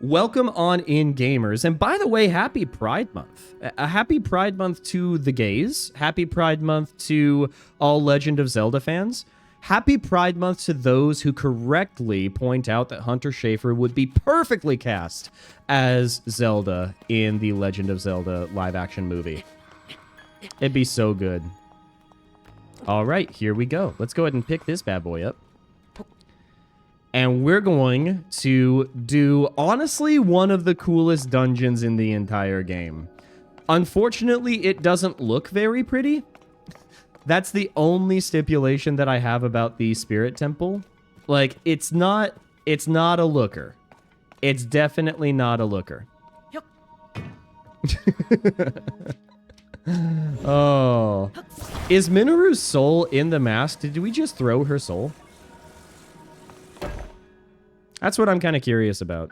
Welcome on in, gamers. And by the way, happy Pride Month. A happy Pride Month to the gays. Happy Pride Month to all Legend of Zelda fans. Happy Pride Month to those who correctly point out that Hunter Schafer would be perfectly cast as Zelda in the Legend of Zelda live-action movie. It'd be so good. All right, here we go. Let's go ahead and pick this bad boy up. And we're going to do, honestly, one of the coolest dungeons in the entire game. Unfortunately, it doesn't look very pretty. That's the only stipulation that I have about the Spirit Temple. Like, it's not a looker. It's definitely not a looker. Oh. Is Minoru's soul in the mask? Did we just throw her soul? That's what I'm kind of curious about.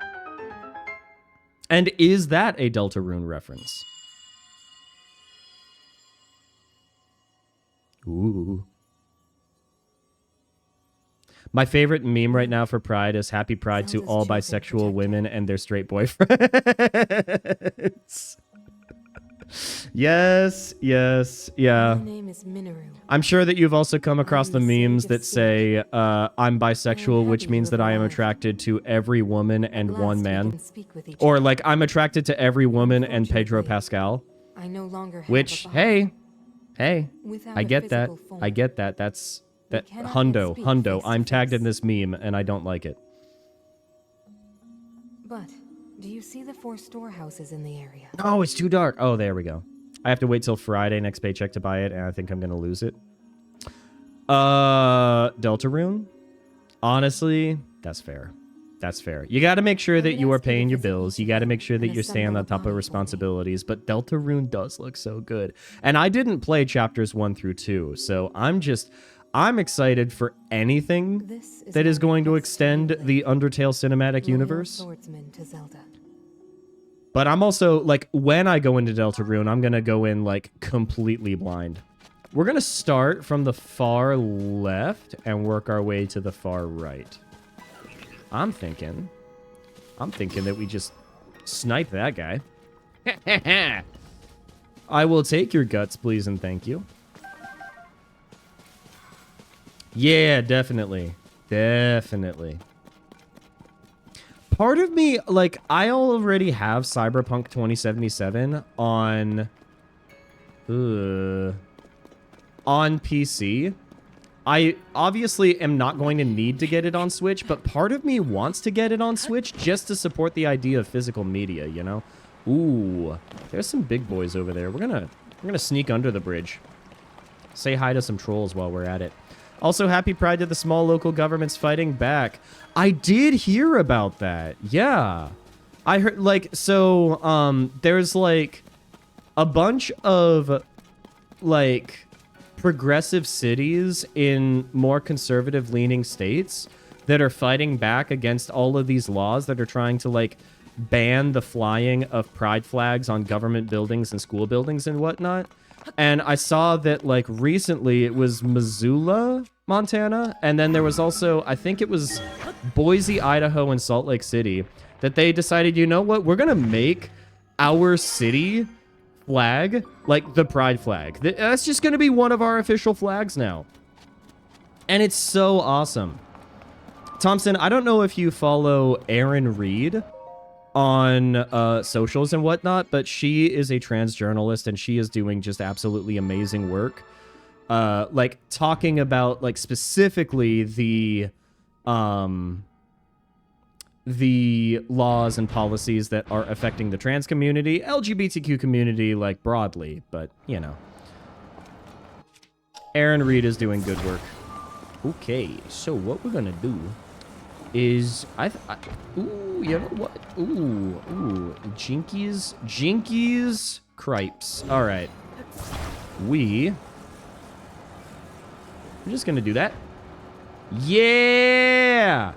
And is that a Deltarune reference? Ooh. My favorite meme right now for Pride is Happy Pride to all bisexual women and their straight boyfriends. Yes, yes, yeah. My name is Minoru. I'm sure that you've also come across the memes that say, I'm bisexual, which means that I am attracted to every woman and one man. Or like, I'm attracted to every woman and Pedro Pascal. I no longer have which, hey, I get that. I get that. That's, that, hundo. I'm tagged in this meme and I don't like it. But do you see the 4 storehouses in the area? Oh, it's too dark. Oh, there we go. I have to wait till Friday next paycheck to buy it, and I think I'm gonna lose it. Deltarune? Honestly, that's fair. That's fair. You gotta make sure that you are paying your bills. You gotta make sure that you're staying on top of responsibilities, but Deltarune does look so good. And I didn't play chapters 1 through 2, so I'm excited for anything that is going to extend the Undertale cinematic universe. But I'm also, like, when I go into Deltarune, I'm going to go in, like, completely blind. We're going to start from the far left and work our way to the far right. I'm thinking that we just snipe that guy. I will take your guts, please and thank you. Yeah, definitely. Definitely. Part of me, like, I already have Cyberpunk 2077 on PC. I obviously am not going to need to get it on Switch, but part of me wants to get it on Switch just to support the idea of physical media, you know? Ooh, there's some big boys over there. We're gonna sneak under the bridge. Say hi to some trolls while we're at it. Also, happy Pride to the small local governments fighting back. I did hear about that. Yeah. I heard, like, so, there's, like, a bunch of, like, progressive cities in more conservative-leaning states that are fighting back against all of these laws that are trying to, like, ban the flying of pride flags on government buildings and school buildings and whatnot. And I saw that, like, recently it was Missoula, Montana, and then there was also, I think it was Boise, Idaho, and Salt Lake City, that they decided, you know what, we're going to make our city flag like the pride flag. That's just going to be one of our official flags now. And it's so awesome. Thompson, I don't know if you follow Erin Reed on socials and whatnot, but she is a trans journalist and she is doing just absolutely amazing work. Like talking about, like, specifically the laws and policies that are affecting the trans community, LGBTQ community, like, broadly, but, you know. Erin Reed is doing good work. Okay, so what we're gonna do is ooh, you know what? Ooh, Jinkies cripes. All right, I'm just gonna do that. Yeah.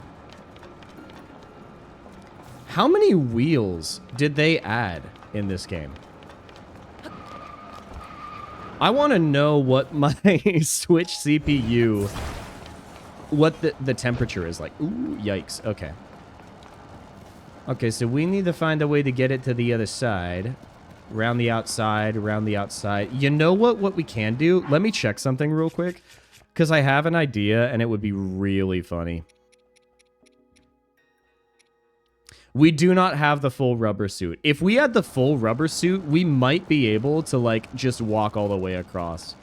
How many wheels did they add in this game? I want to know what my Switch CPU, what the temperature is like. Ooh, yikes. Okay. Okay, so we need to find a way to get it to the other side. Around the outside, around the outside. You know what we can do? Let me check something real quick. Because I have an idea, and it would be really funny. We do not have the full rubber suit. If we had the full rubber suit, we might be able to, like, just walk all the way across.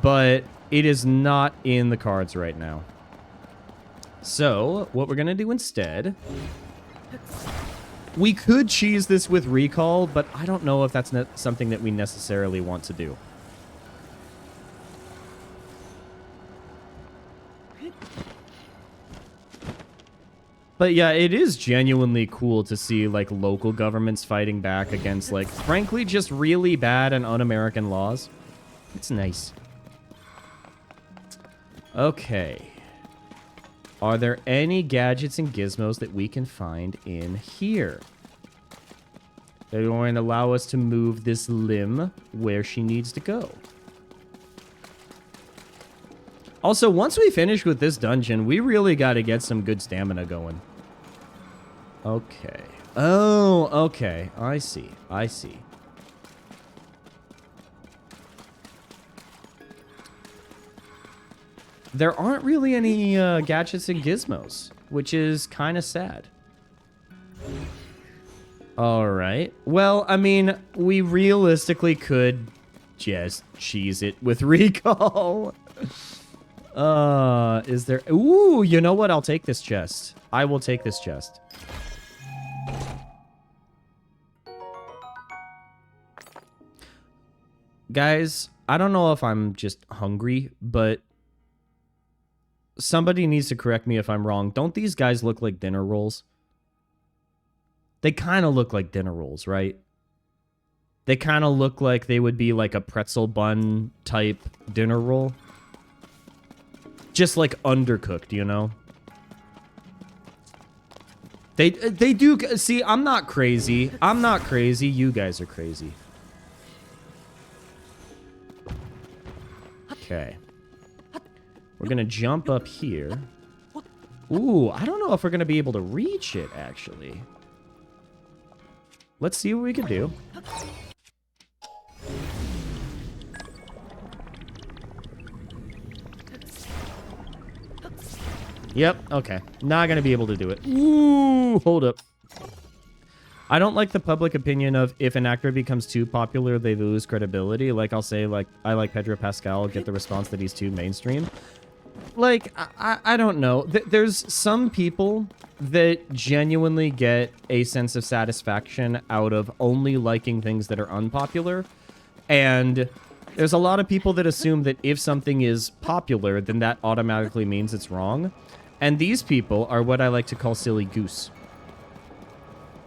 But it is not in the cards right now. So, what we're going to do instead... We could cheese this with recall, but I don't know if that's something that we necessarily want to do. But yeah, it is genuinely cool to see, like, local governments fighting back against, like, frankly, just really bad and un-American laws. It's nice. Okay. Are there any gadgets and gizmos that we can find in here? They're going to allow us to move this limb where she needs to go. Also, once we finish with this dungeon, we really got to get some good stamina going. Okay. Oh, okay. I see. I see. There aren't really any gadgets and gizmos, which is kind of sad. All right. Well, I mean, we realistically could just cheese it with recall. Is there... Ooh, you know what? I'll take this chest. I will take this chest. Guys, I don't know if I'm just hungry, but... Somebody needs to correct me if I'm wrong. Don't these guys look like dinner rolls? They kind of look like dinner rolls, right? They kind of look like they would be like a pretzel bun type dinner roll. Just like undercooked, you know? They do... See, I'm not crazy. I'm not crazy. You guys are crazy. Okay. We're going to jump up here. Ooh, I don't know if we're going to be able to reach it, actually. Let's see what we can do. Yep, okay. Not going to be able to do it. Ooh, hold up. I don't like the public opinion of if an actor becomes too popular, they lose credibility. Like, I'll say, like, I like Pedro Pascal, get the response that he's too mainstream. Like, I don't know. There's some people that genuinely get a sense of satisfaction out of only liking things that are unpopular. And there's a lot of people that assume that if something is popular, then that automatically means it's wrong. And these people are what I like to call silly goose.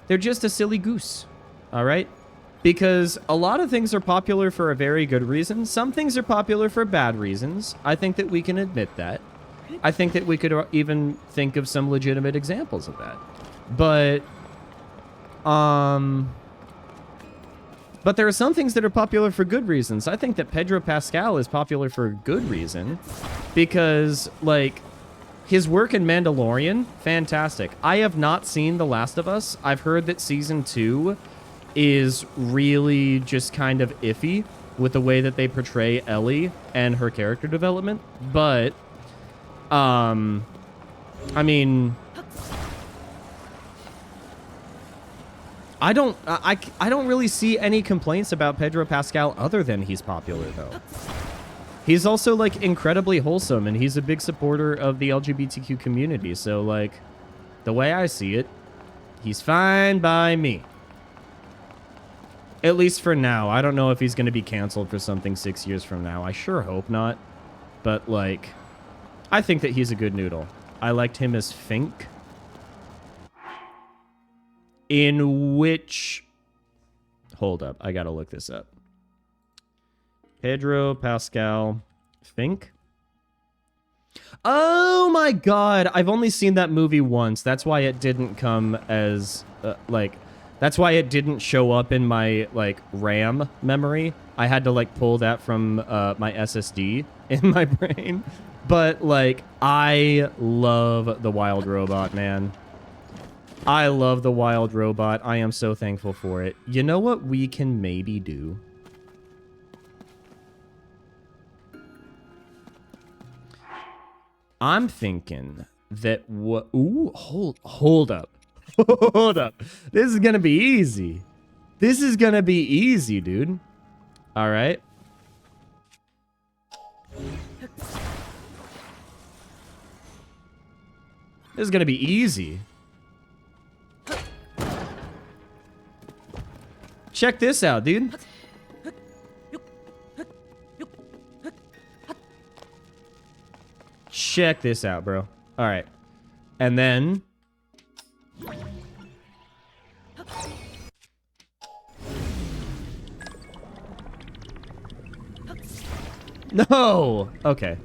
They're just a silly goose, all right? Because a lot of things are popular for a very good reason. Some things are popular for bad reasons. I think that we can admit that. I think that we could even think of some legitimate examples of that. But there are some things that are popular for good reasons. I think that Pedro Pascal is popular for a good reason. Because, like, his work in Mandalorian, fantastic. I have not seen The Last of Us. I've heard that Season 2... is really just kind of iffy with the way that they portray Ellie and her character development. But, I mean, I don't really see any complaints about Pedro Pascal other than he's popular, though. He's also, like, incredibly wholesome, and he's a big supporter of the LGBTQ community. So, like, the way I see it, he's fine by me. At least for now. I don't know if he's going to be canceled for something 6 years from now. I sure hope not. But, like, I think that he's a good noodle. I liked him as Fink. In which... Hold up. I got to look this up. Pedro Pascal Fink. Oh, my God. I've only seen that movie once. That's why it didn't come as, like... That's why it didn't show up in my, like, RAM memory. I had to, like, pull that from my SSD in my brain. But, like, I love The Wild Robot, man. I love the wild robot. I am so thankful for it. You know what we can maybe do? I'm thinking that what... Ooh, hold up. Hold up. This is going to be easy. This is going to be easy, dude. All right. This is going to be easy. Check this out, dude. Check this out, bro. All right. And then... No! Okay.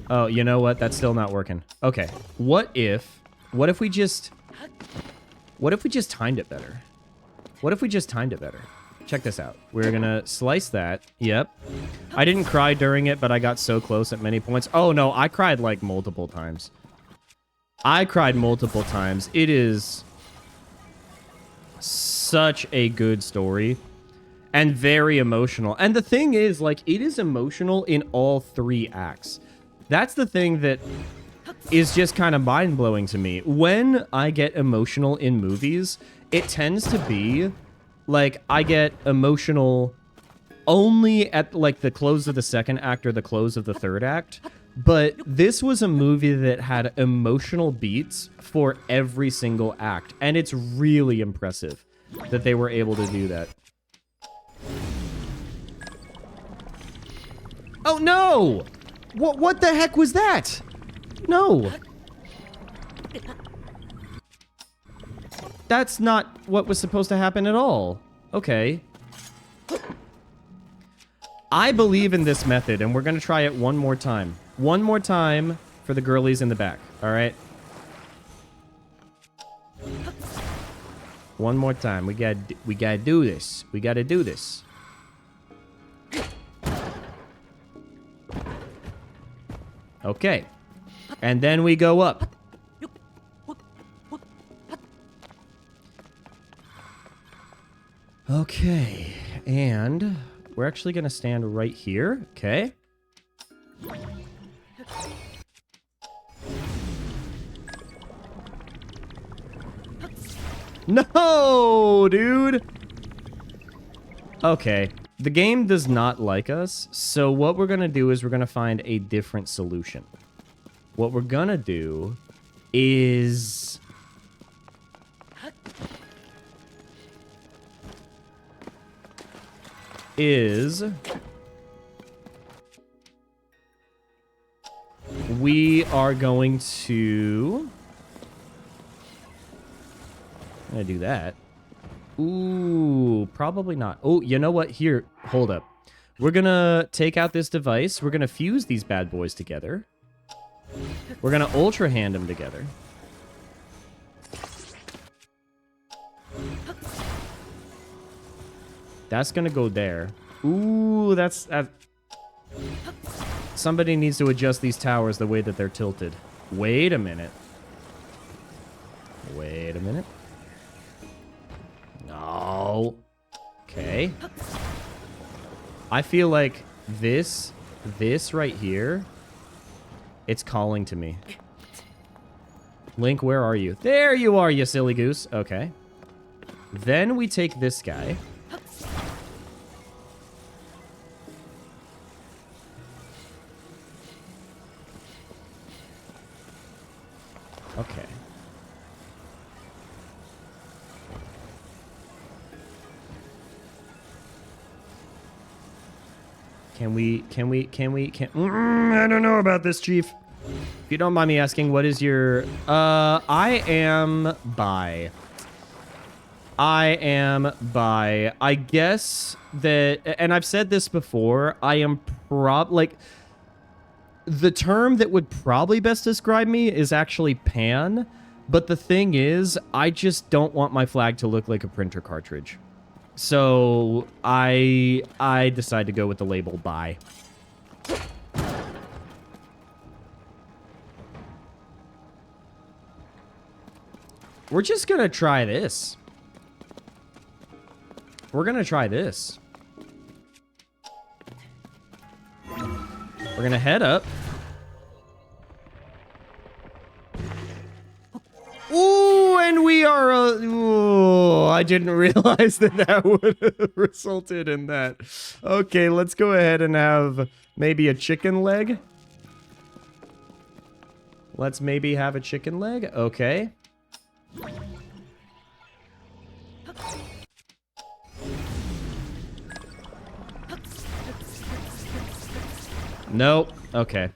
Oh, you know what? That's still not working. Okay. What if we just timed it better? What if we just timed it better? Check this out. We're gonna slice that. Yep. I didn't cry during it, but I got so close at many points. Oh no, I cried like multiple times. I cried multiple times. It is such a good story and very emotional. And the thing is, like, it is emotional in all 3 acts. That's the thing that is just kind of mind-blowing to me. When I get emotional in movies, it tends to be like I get emotional only at like the close of the 2nd act or the close of the 3rd act. But this was a movie that had emotional beats for every single act. And it's really impressive that they were able to do that. Oh, no! What the heck was that? No. That's not what was supposed to happen at all. Okay. I believe in this method, and we're going to try it one more time. One more time for the girlies in the back, all right? One more time. We gotta do this. We gotta do this. Okay. And then we go up. Okay. And we're actually going to stand right here. Okay. No, dude. Okay. The game does not like us, so what we're going to do is we're going to find a different solution. What we're going to do is... we are going to... I'm going to do that. Ooh, probably not. Oh, you know what? Here, hold up. We're going to take out this device. We're going to fuse these bad boys together. We're going to ultra hand them together. That's going to go there. Ooh, that's... Somebody needs to adjust these towers the way that they're tilted. Wait a minute. Wait a minute. No. Okay. I feel like this right here, it's calling to me. Link, where are you? There you are, you silly goose. Okay. Then we take this guy. Okay. I don't know about this, Chief. If you don't mind me asking, what is your... I am bi. I guess that... And I've said this before. I am like... The term that would probably best describe me is actually pan. But the thing is, I just don't want my flag to look like a printer cartridge. So I decide to go with the label buy. We're just gonna try this. We're gonna try this. We're gonna head up. Ooh, and we are... ooh, I didn't realize that that would have resulted in that. Okay, let's go ahead and have maybe a chicken leg. Let's maybe have a chicken leg. Okay. Nope. Okay.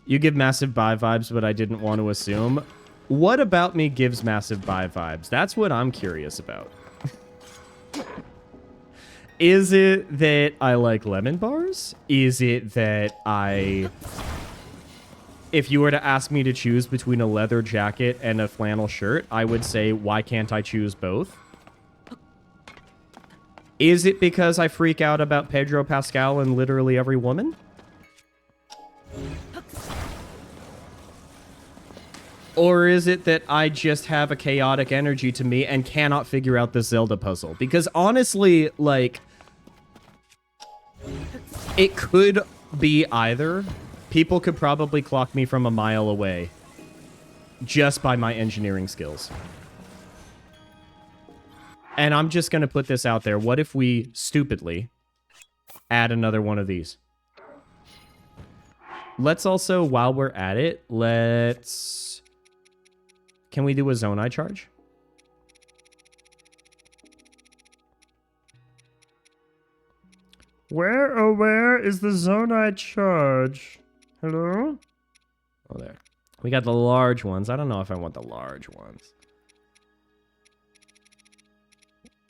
You give massive buy vibes, but I didn't want to assume. What about me gives massive buy vibes? That's what I'm curious about. Is it that I like lemon bars? Is it that I... if you were to ask me to choose between a leather jacket and a flannel shirt, I would say, why can't I choose both? Is it because I freak out about Pedro Pascal and literally every woman? Or is it that I just have a chaotic energy to me and cannot figure out the Zelda puzzle? Because honestly, like, it could be either. People could probably clock me from a mile away just by my engineering skills. And I'm just going to put this out there. What if we stupidly add another one of these? Let's also, while we're at it, let's... can we do a Zonai charge? Where is the Zonai charge? Hello? Oh, there. We got the large ones. I don't know if I want the large ones.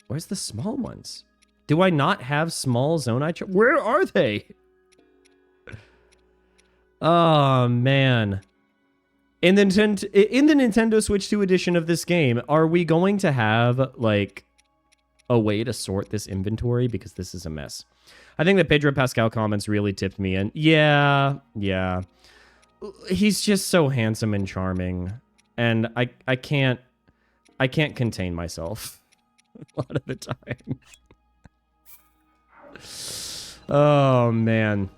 Where's the small ones? Do I not have small Zonai charge? Where are they? Oh, man. In the Nintendo Switch 2 edition of this game, are we going to have, like, a way to sort this inventory? Because this is a mess. I think the Pedro Pascal comments really tipped me in. Yeah. He's just so handsome and charming. And I can't contain myself a lot of the time. Oh, man.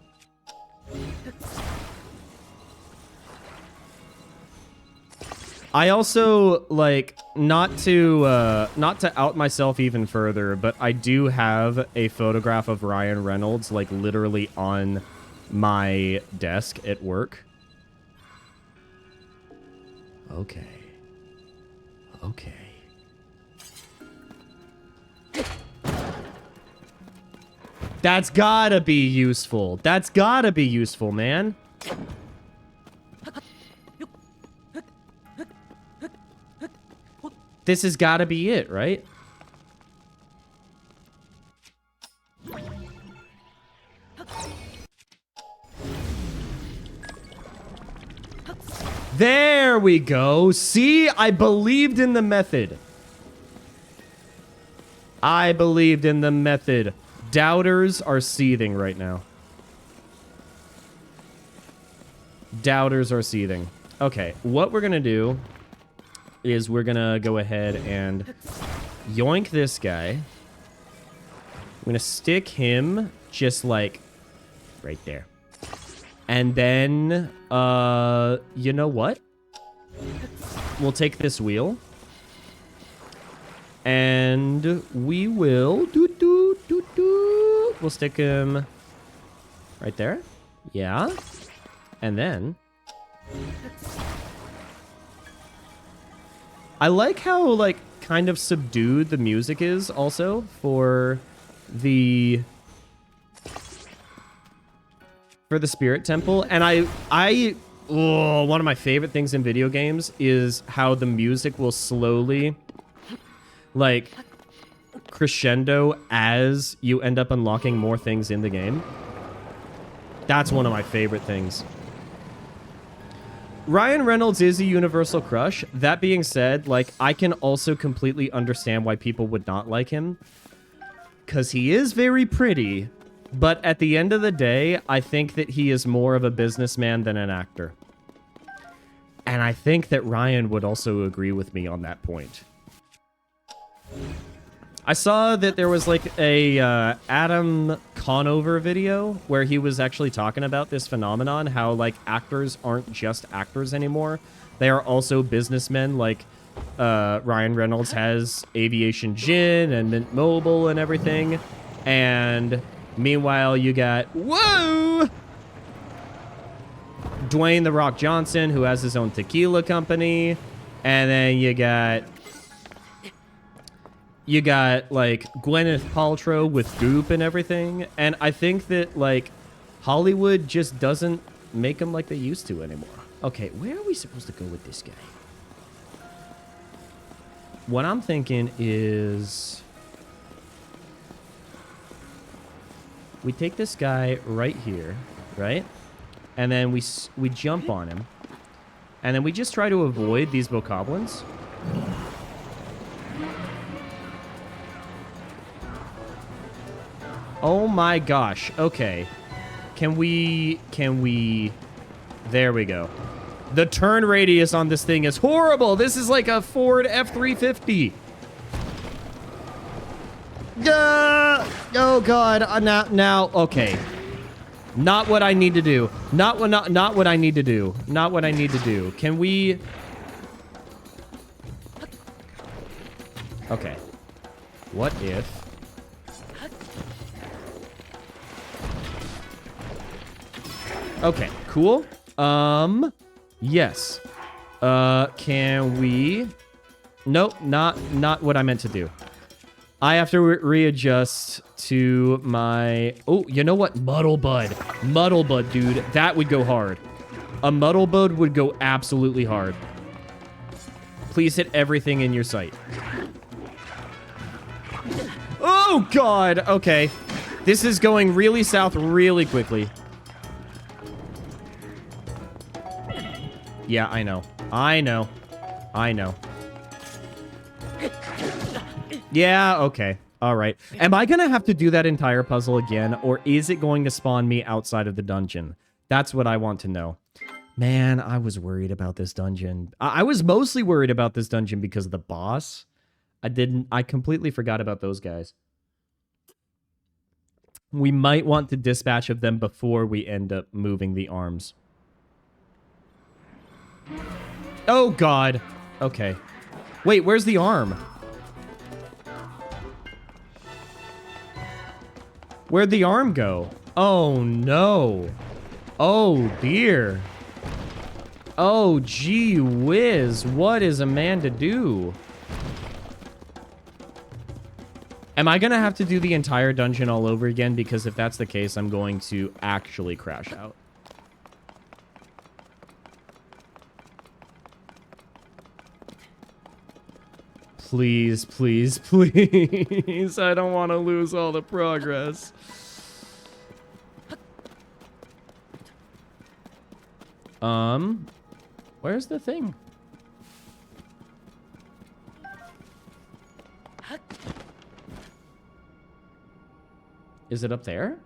I also, like, not to out myself even further, but I do have a photograph of Ryan Reynolds, like, literally on my desk at work. Okay. That's gotta be useful. That's gotta be useful, man. This has gotta be it, right? There we go. See, I believed in the method. I believed in the method. Doubters are seething right now. Doubters are seething. Okay, what we're gonna do is we're gonna go ahead and yoink this guy. I'm gonna stick him just like right there. And then, you know what? We'll take this wheel. And we will... we'll stick him right there. Yeah. And then... I like how, like, kind of subdued the music is also for the Spirit Temple. And one of my favorite things in video games is how the music will slowly, like, crescendo as you end up unlocking more things in the game. That's one of my favorite things. Ryan Reynolds is a universal crush. That being said, like, I can also completely understand why people would not like him. Because he is very pretty. But at the end of the day, I think that he is more of a businessman than an actor. And I think that Ryan would also agree with me on that point. I saw that there was like a Adam Conover video where he was actually talking about this phenomenon, how like actors aren't just actors anymore. They are also businessmen. Like Ryan Reynolds has Aviation Gin and Mint Mobile and everything. And meanwhile, you got, whoa! Dwayne The Rock Johnson, who has his own tequila company. And then you got like Gwyneth Paltrow with Goop and everything. And I think that like Hollywood just doesn't make them like they used to anymore. Okay, where are we supposed to go with this guy? What I'm thinking is we take this guy right here, right? And then we jump on him. And then we just try to avoid these bokoblins. Oh my gosh. Okay. Can we... There we go. The turn radius on this thing is horrible. This is like a Ford F-350. Oh god. Now. Okay. Not what I need to do. Not what I need to do. Not what I need to do. Can we... Okay. What if... Okay, cool. Yes. Can we... Nope, not what I meant to do. I have to readjust to my... Oh, you know what? Muddlebud. Muddlebud, dude. That would go hard. A Muddlebud would go absolutely hard. Please hit everything in your sight. Oh, God. Okay. This is going really south really quickly. Yeah, I know. I know. Yeah, okay. All right. Am I going to have to do that entire puzzle again, or is it going to spawn me outside of the dungeon? That's what I want to know. Man, I was worried about this dungeon. I was mostly worried about this dungeon because of the boss. I completely forgot about those guys. We might want to dispatch of them before we end up moving the arms. Oh, God. Okay. Wait, where's the arm? Where'd the arm go? Oh, no. Oh, dear. Oh, gee whiz. What is a man to do? Am I going to have to do the entire dungeon all over again? Because if that's the case, I'm going to actually crash out. Please, please, please. I don't want to lose all the progress. Where's the thing? Is it up there?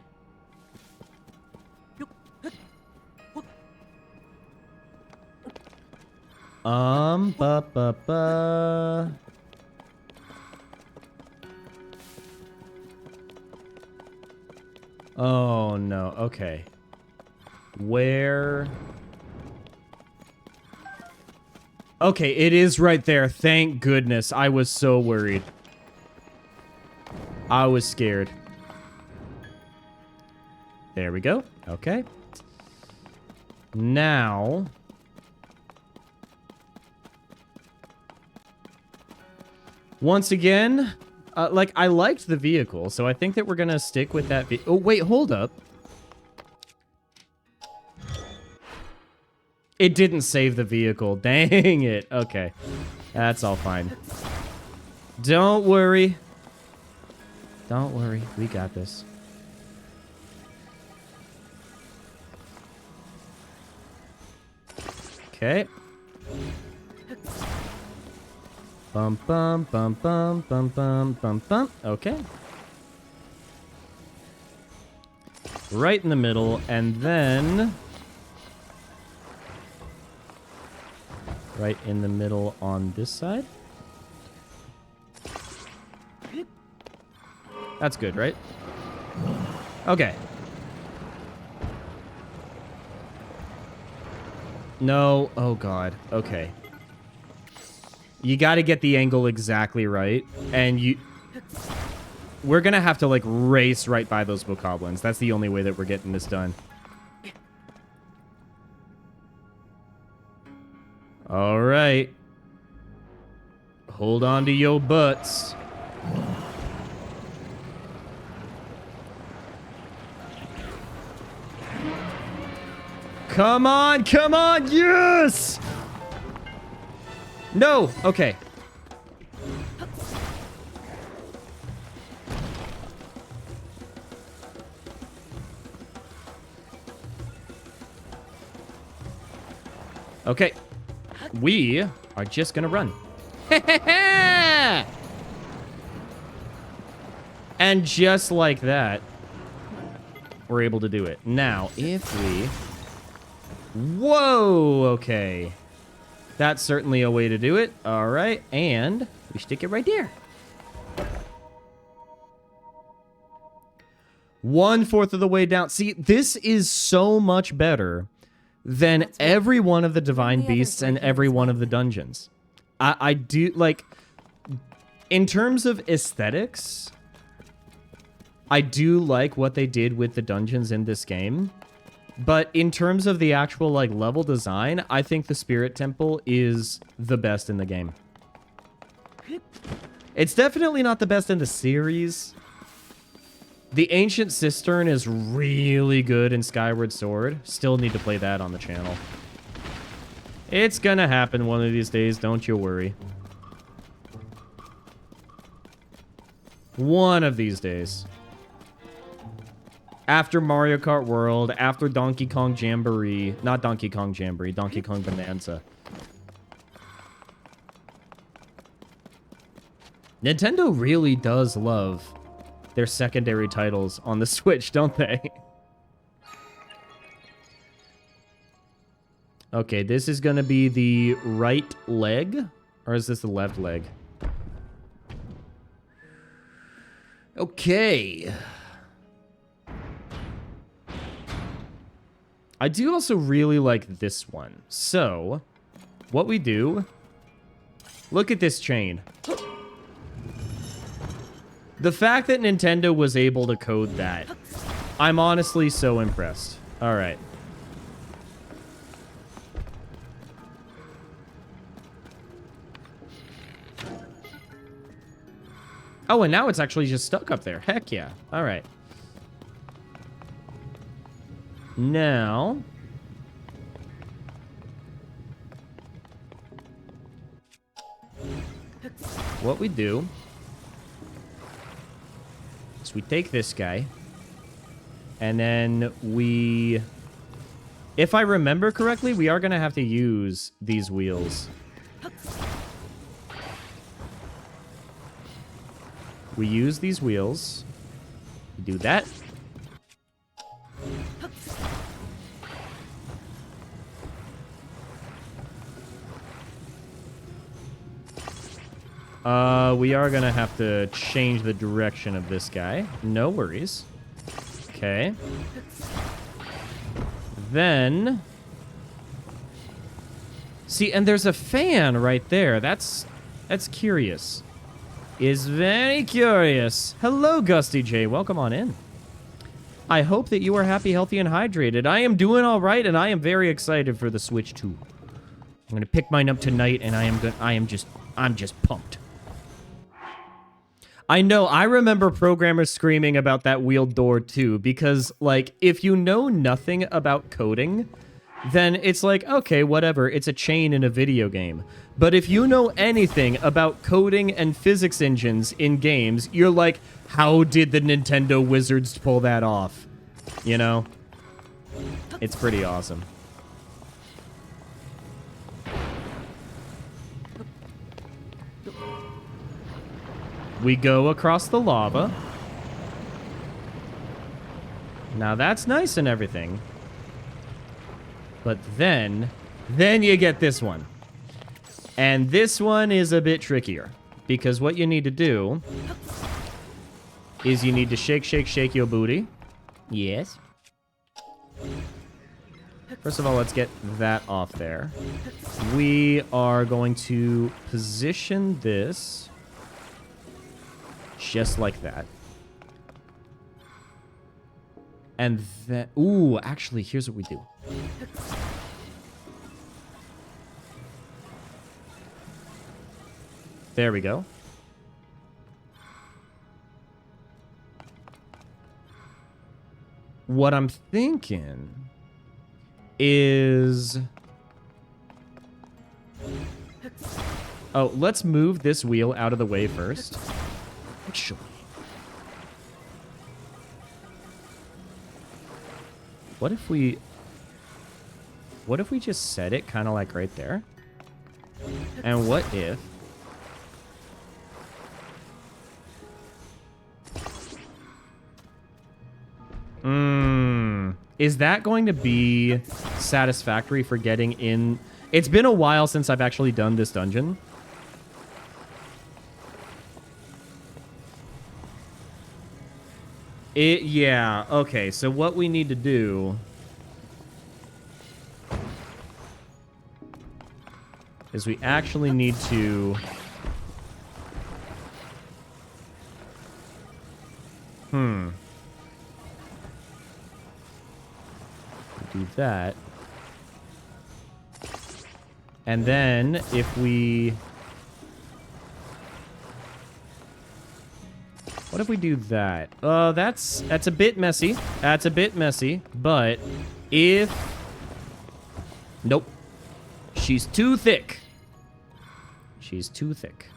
Ba. Oh, no. Okay. Where? Okay, it is right there. Thank goodness. I was so worried. I was scared. There we go. Okay. Now... Once again... like, I liked the vehicle, so I think that we're gonna stick with that. Oh, wait, hold up. It didn't save the vehicle. Dang it. Okay. That's all fine. Don't worry. Don't worry. We got this. Okay. Bum bum bum bum bum bum bum bum. Okay. Right in the middle, and then right in the middle on this side. That's good, right? Okay. No. Oh, God. Okay. You got to get the angle exactly right. And we're going to have to, like, race right by those bokoblins. That's the only way that we're getting this done. All right. Hold on to your butts. Come on, come on, yes! No, okay. Okay. We are just gonna run. And just like that, we're able to do it. Now, if we... Whoa, okay. That's certainly a way to do it. All right, and we stick it right there. 1/4 of the way down. See, this is so much better than every one of the divine beasts and every one of the dungeons. I do, like, in terms of aesthetics, I do like what they did with the dungeons in this game. But in terms of the actual, like, level design, I think the Spirit Temple is the best in the game. It's definitely not the best in the series. The Ancient Cistern is really good in Skyward Sword. Still need to play that on the channel. It's gonna happen one of these days, don't you worry. One of these days. After Mario Kart World, after Donkey Kong Jamboree. Not Donkey Kong Jamboree, Donkey Kong Bonanza. Nintendo really does love their secondary titles on the Switch, don't they? Okay, this is gonna be the right leg. Or is this the left leg? Okay. I do also really like this one. So, what we do... Look at this chain. The fact that Nintendo was able to code that, I'm honestly so impressed. All right. Oh, and now it's actually just stuck up there. Heck yeah. All right. Now... what we do is we take this guy, and then we... If I remember correctly, we are going to have to use these wheels. We use these wheels. We do that. We are gonna have to change the direction of this guy. No worries. Okay. Then... See, and there's a fan right there. That's curious. Is very curious. Hello, Gusty J. Welcome on in. I hope that you are happy, healthy, and hydrated. I am doing all right, and I am very excited for the Switch 2. I'm gonna pick mine up tonight, and I'm just pumped. I know, I remember programmers screaming about that wheeled door too, because, like, if you know nothing about coding, then it's like, okay, whatever, it's a chain in a video game. But if you know anything about coding and physics engines in games, you're like, how did the Nintendo wizards pull that off? You know? It's pretty awesome. We go across the lava. Now that's nice and everything. But then you get this one. And this one is a bit trickier. Because what you need to do is you need to shake, shake, shake your booty. Yes. First of all, let's get that off there. We are going to position this just like that. And then... Ooh, actually, here's what we do. There we go. What I'm thinking is... Oh, let's move this wheel out of the way first. Actually. What if we just set it kind of like right there? And what if... Is that going to be satisfactory for getting in? It's been a while since I've actually done this dungeon. Yeah, okay, so what we need to do is we actually need to... Do that. And then if we... What if we do that? That's a bit messy. That's a bit messy. But if... Nope. She's too thick. She's too thick.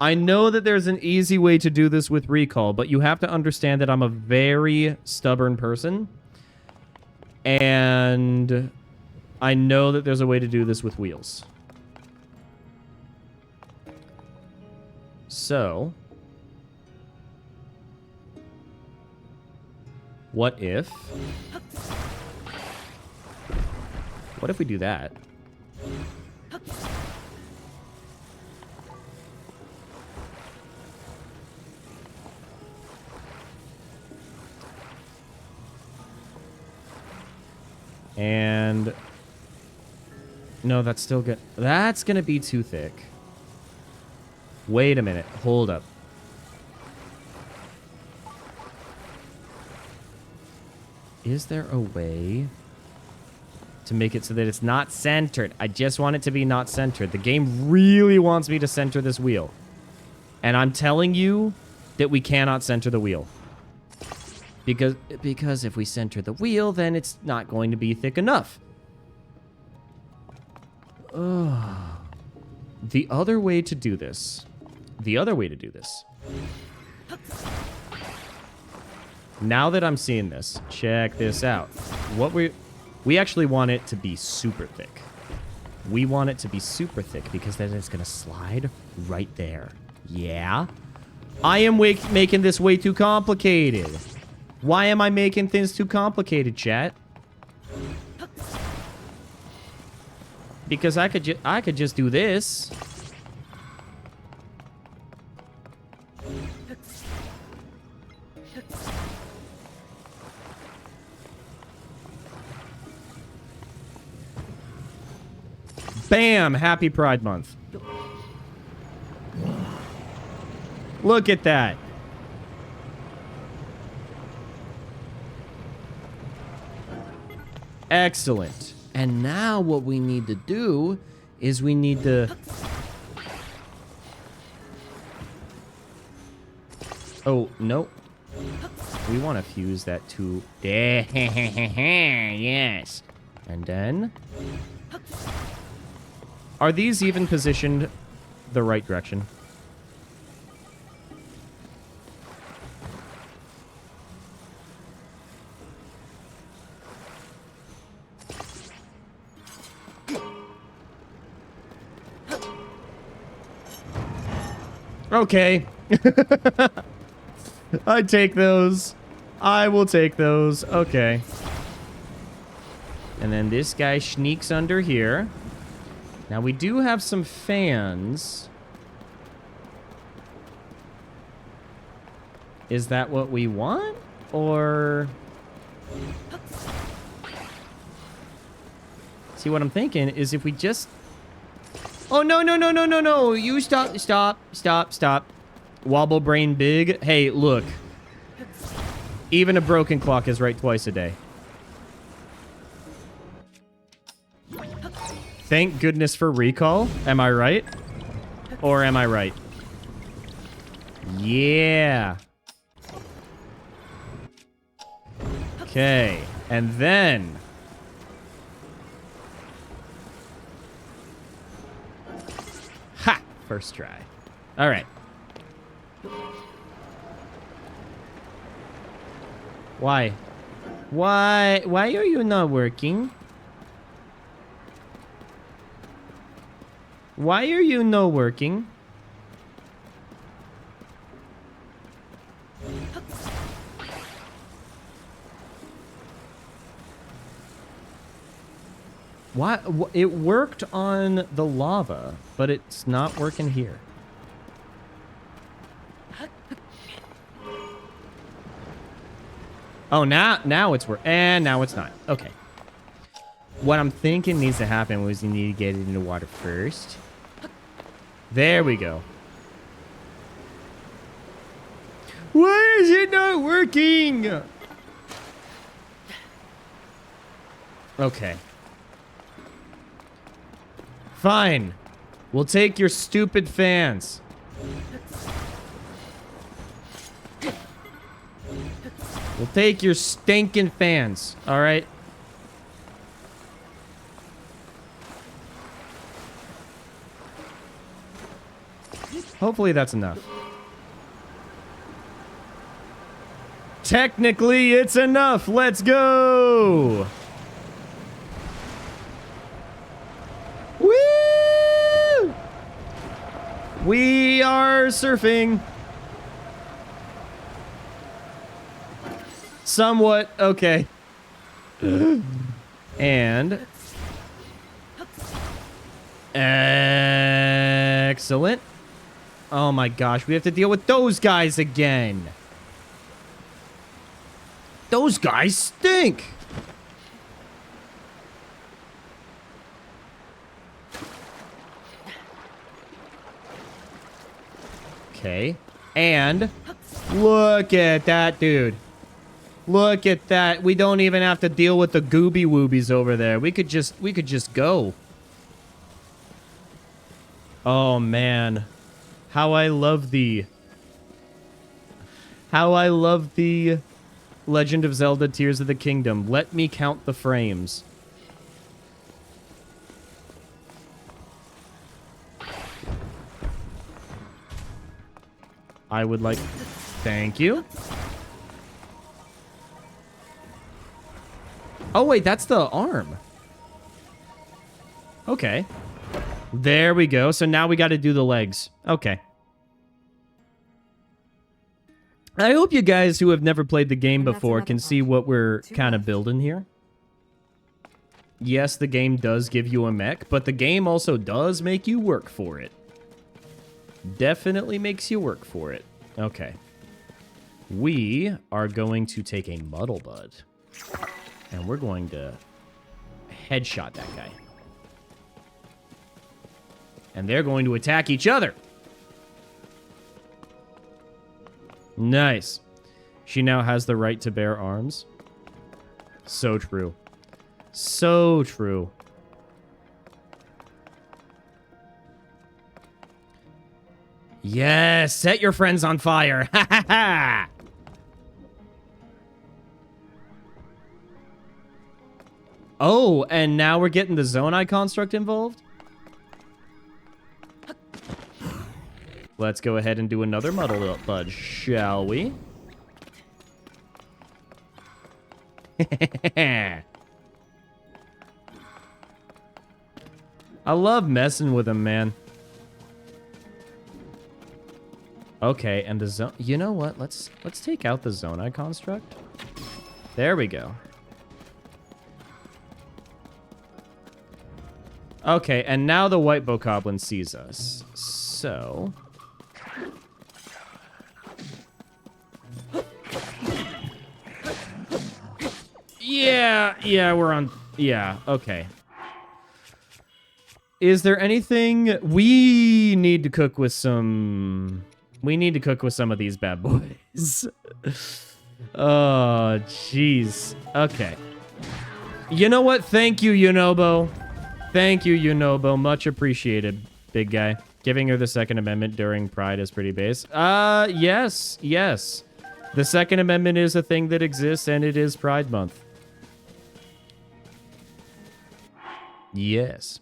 I know that there's an easy way to do this with recall, but you have to understand that I'm a very stubborn person. And I know that there's a way to do this with wheels. So, what if we do that? And no, that's still good. That's gonna be too thick. Wait a minute. Hold up. Is there a way to make it so that it's not centered? I just want it to be not centered. The game really wants me to center this wheel. And I'm telling you that we cannot center the wheel. Because if we center the wheel, then it's not going to be thick enough. Ugh. The other way to do this. Now that I'm seeing this, check this out. We actually want it to be super thick. We want it to be super thick because then it's going to slide right there. Yeah? I am making this way too complicated. Why am I making things too complicated, chat? Because I could just do this. Bam! Happy Pride Month. Look at that. Excellent. And now what we need to do is we need to... Oh, no. We want to fuse that to... Yes. And then... Are these even positioned the right direction? Okay. I take those. I will take those. Okay. And then this guy sneaks under here. Now, we do have some fans. Is that what we want? Or... See, what I'm thinking is if we just... Oh, no, no, no, no, no, no. You stop, stop, stop, stop. Wobble brain big. Hey, look. Even a broken clock is right twice a day. Thank goodness for recall. Am I right? Or am I right? Yeah. Okay. And then... Ha! First try. All right. Why? Why are you not working? Why are you not working? Why? It worked on the lava, but it's not working here. Oh, now it's working. And now it's not. Okay. What I'm thinking needs to happen was you need to get it into water first. There we go. Why is it not working? Okay. Fine. We'll take your stupid fans. We'll take your stinking fans, all right? Hopefully that's enough. Technically, it's enough. Let's go. Woo! We are surfing. Somewhat. Okay. And... Excellent. Oh my gosh, we have to deal with those guys again. Those guys stink. Okay. And look at that, dude. Look at that. We don't even have to deal with the gooby woobies over there. We could just go. Oh man. How I love the Legend of Zelda Tears of the Kingdom. Let me count the frames. I would like... Thank you. Oh, wait, that's the arm. Okay. There we go. So now we got to do the legs. Okay. I hope you guys who have never played the game before can see what we're kind of building here. Yes, the game does give you a mech, but the game also does make you work for it. Definitely makes you work for it. Okay. We are going to take a Muddle Bud. And we're going to headshot that guy. And they're going to attack each other. Nice. She now has the right to bear arms. So true. So true. Yes, set your friends on fire. Ha ha ha. Oh, and now we're getting the Zonai construct involved? Let's go ahead and do another Muddle Bud, shall we? I love messing with him, man. Okay, and the zone... You know what? Let's take out the Zonai construct. There we go. Okay, and now the white bokoblin sees us. So... Yeah, we're on... Yeah, okay. Is there anything... We need to cook with some... We need to cook with some of these bad boys. Oh, jeez. Okay. You know what? Thank you, Yunobo. Thank you, Yunobo. Much appreciated, big guy. Giving her the Second Amendment during Pride is pretty base. Yes. The Second Amendment is a thing that exists, and it is Pride Month. Yes.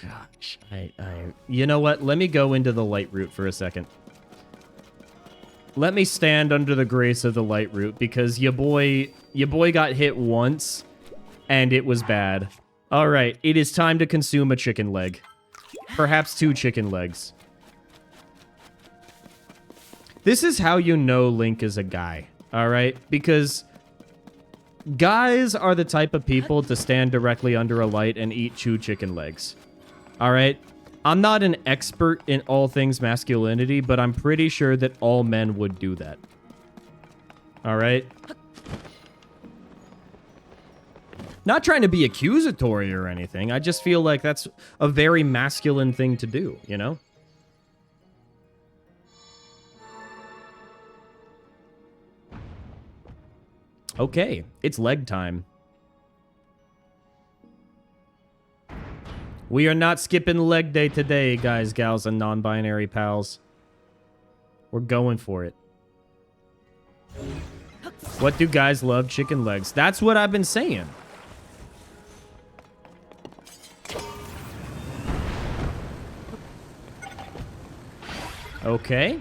Gosh, you know what? Let me go into the light route for a second. Let me stand under the grace of the light route because your boy got hit once and it was bad. All right, it is time to consume a chicken leg. Perhaps 2 chicken legs. This is how you know Link is a guy, all right? Because guys are the type of people to stand directly under a light and eat 2 chicken legs. All right? I'm not an expert in all things masculinity, but I'm pretty sure that all men would do that. All right? Not trying to be accusatory or anything. I just feel like that's a very masculine thing to do, you know? Okay, it's leg time. We are not skipping leg day today, guys, gals, and non-binary pals. We're going for it. What do guys love? Chicken legs. That's what I've been saying. Okay.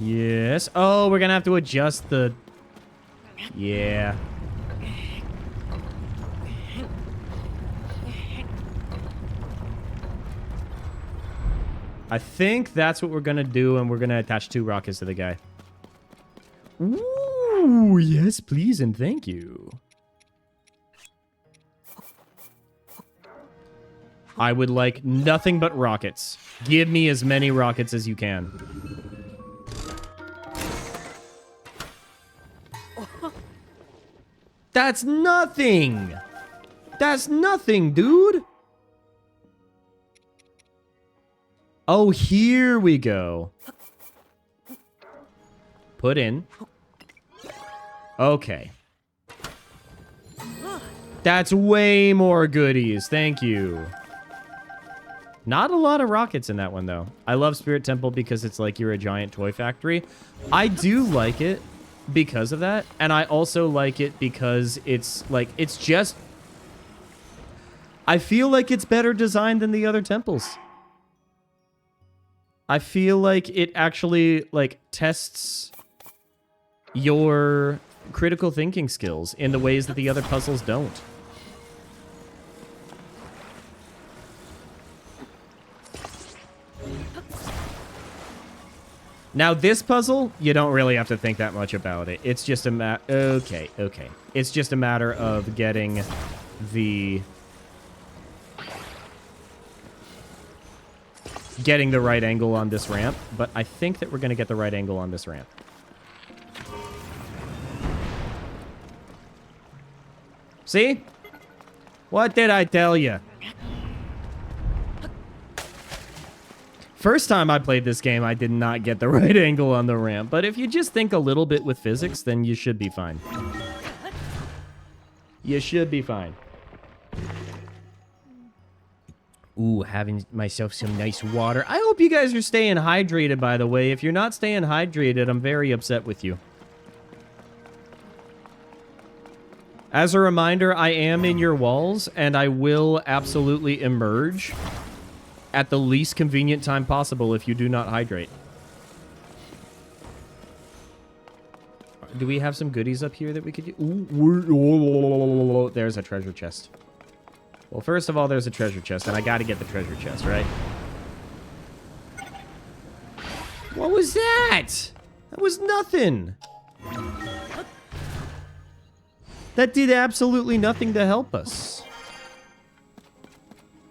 Yes. Oh, we're gonna have to adjust the... Yeah. I think that's what we're gonna do, and we're gonna attach 2 rockets to the guy. Ooh, yes, please, and thank you. I would like nothing but rockets. Give me as many rockets as you can. That's nothing! That's nothing, dude! Oh, here we go. Put in. Okay. That's way more goodies. Thank you. Not a lot of rockets in that one, though. I love Spirit Temple because it's like you're a giant toy factory. I do like it because of that. And I also like it because it's like, it's just... I feel like it's better designed than the other temples. I feel like it actually, like, tests your critical thinking skills in the ways that the other puzzles don't. Now, this puzzle, you don't really have to think that much about it. It's just a matter... Okay. It's just a matter of getting the... Getting the right angle on this ramp, but I think that we're going to get the right angle on this ramp. See? What did I tell you? First time I played this game, I did not get the right angle on the ramp, but if you just think a little bit with physics, then you should be fine. You should be fine. Ooh, having myself some nice water. I hope you guys are staying hydrated, by the way. If you're not staying hydrated, I'm very upset with you. As a reminder, I am in your walls, and I will absolutely emerge at the least convenient time possible if you do not hydrate. Do we have some goodies up here that we could do? Ooh, there's a treasure chest. Well, first of all, there's a treasure chest, and I gotta get the treasure chest, right? What was that? That was nothing. That did absolutely nothing to help us.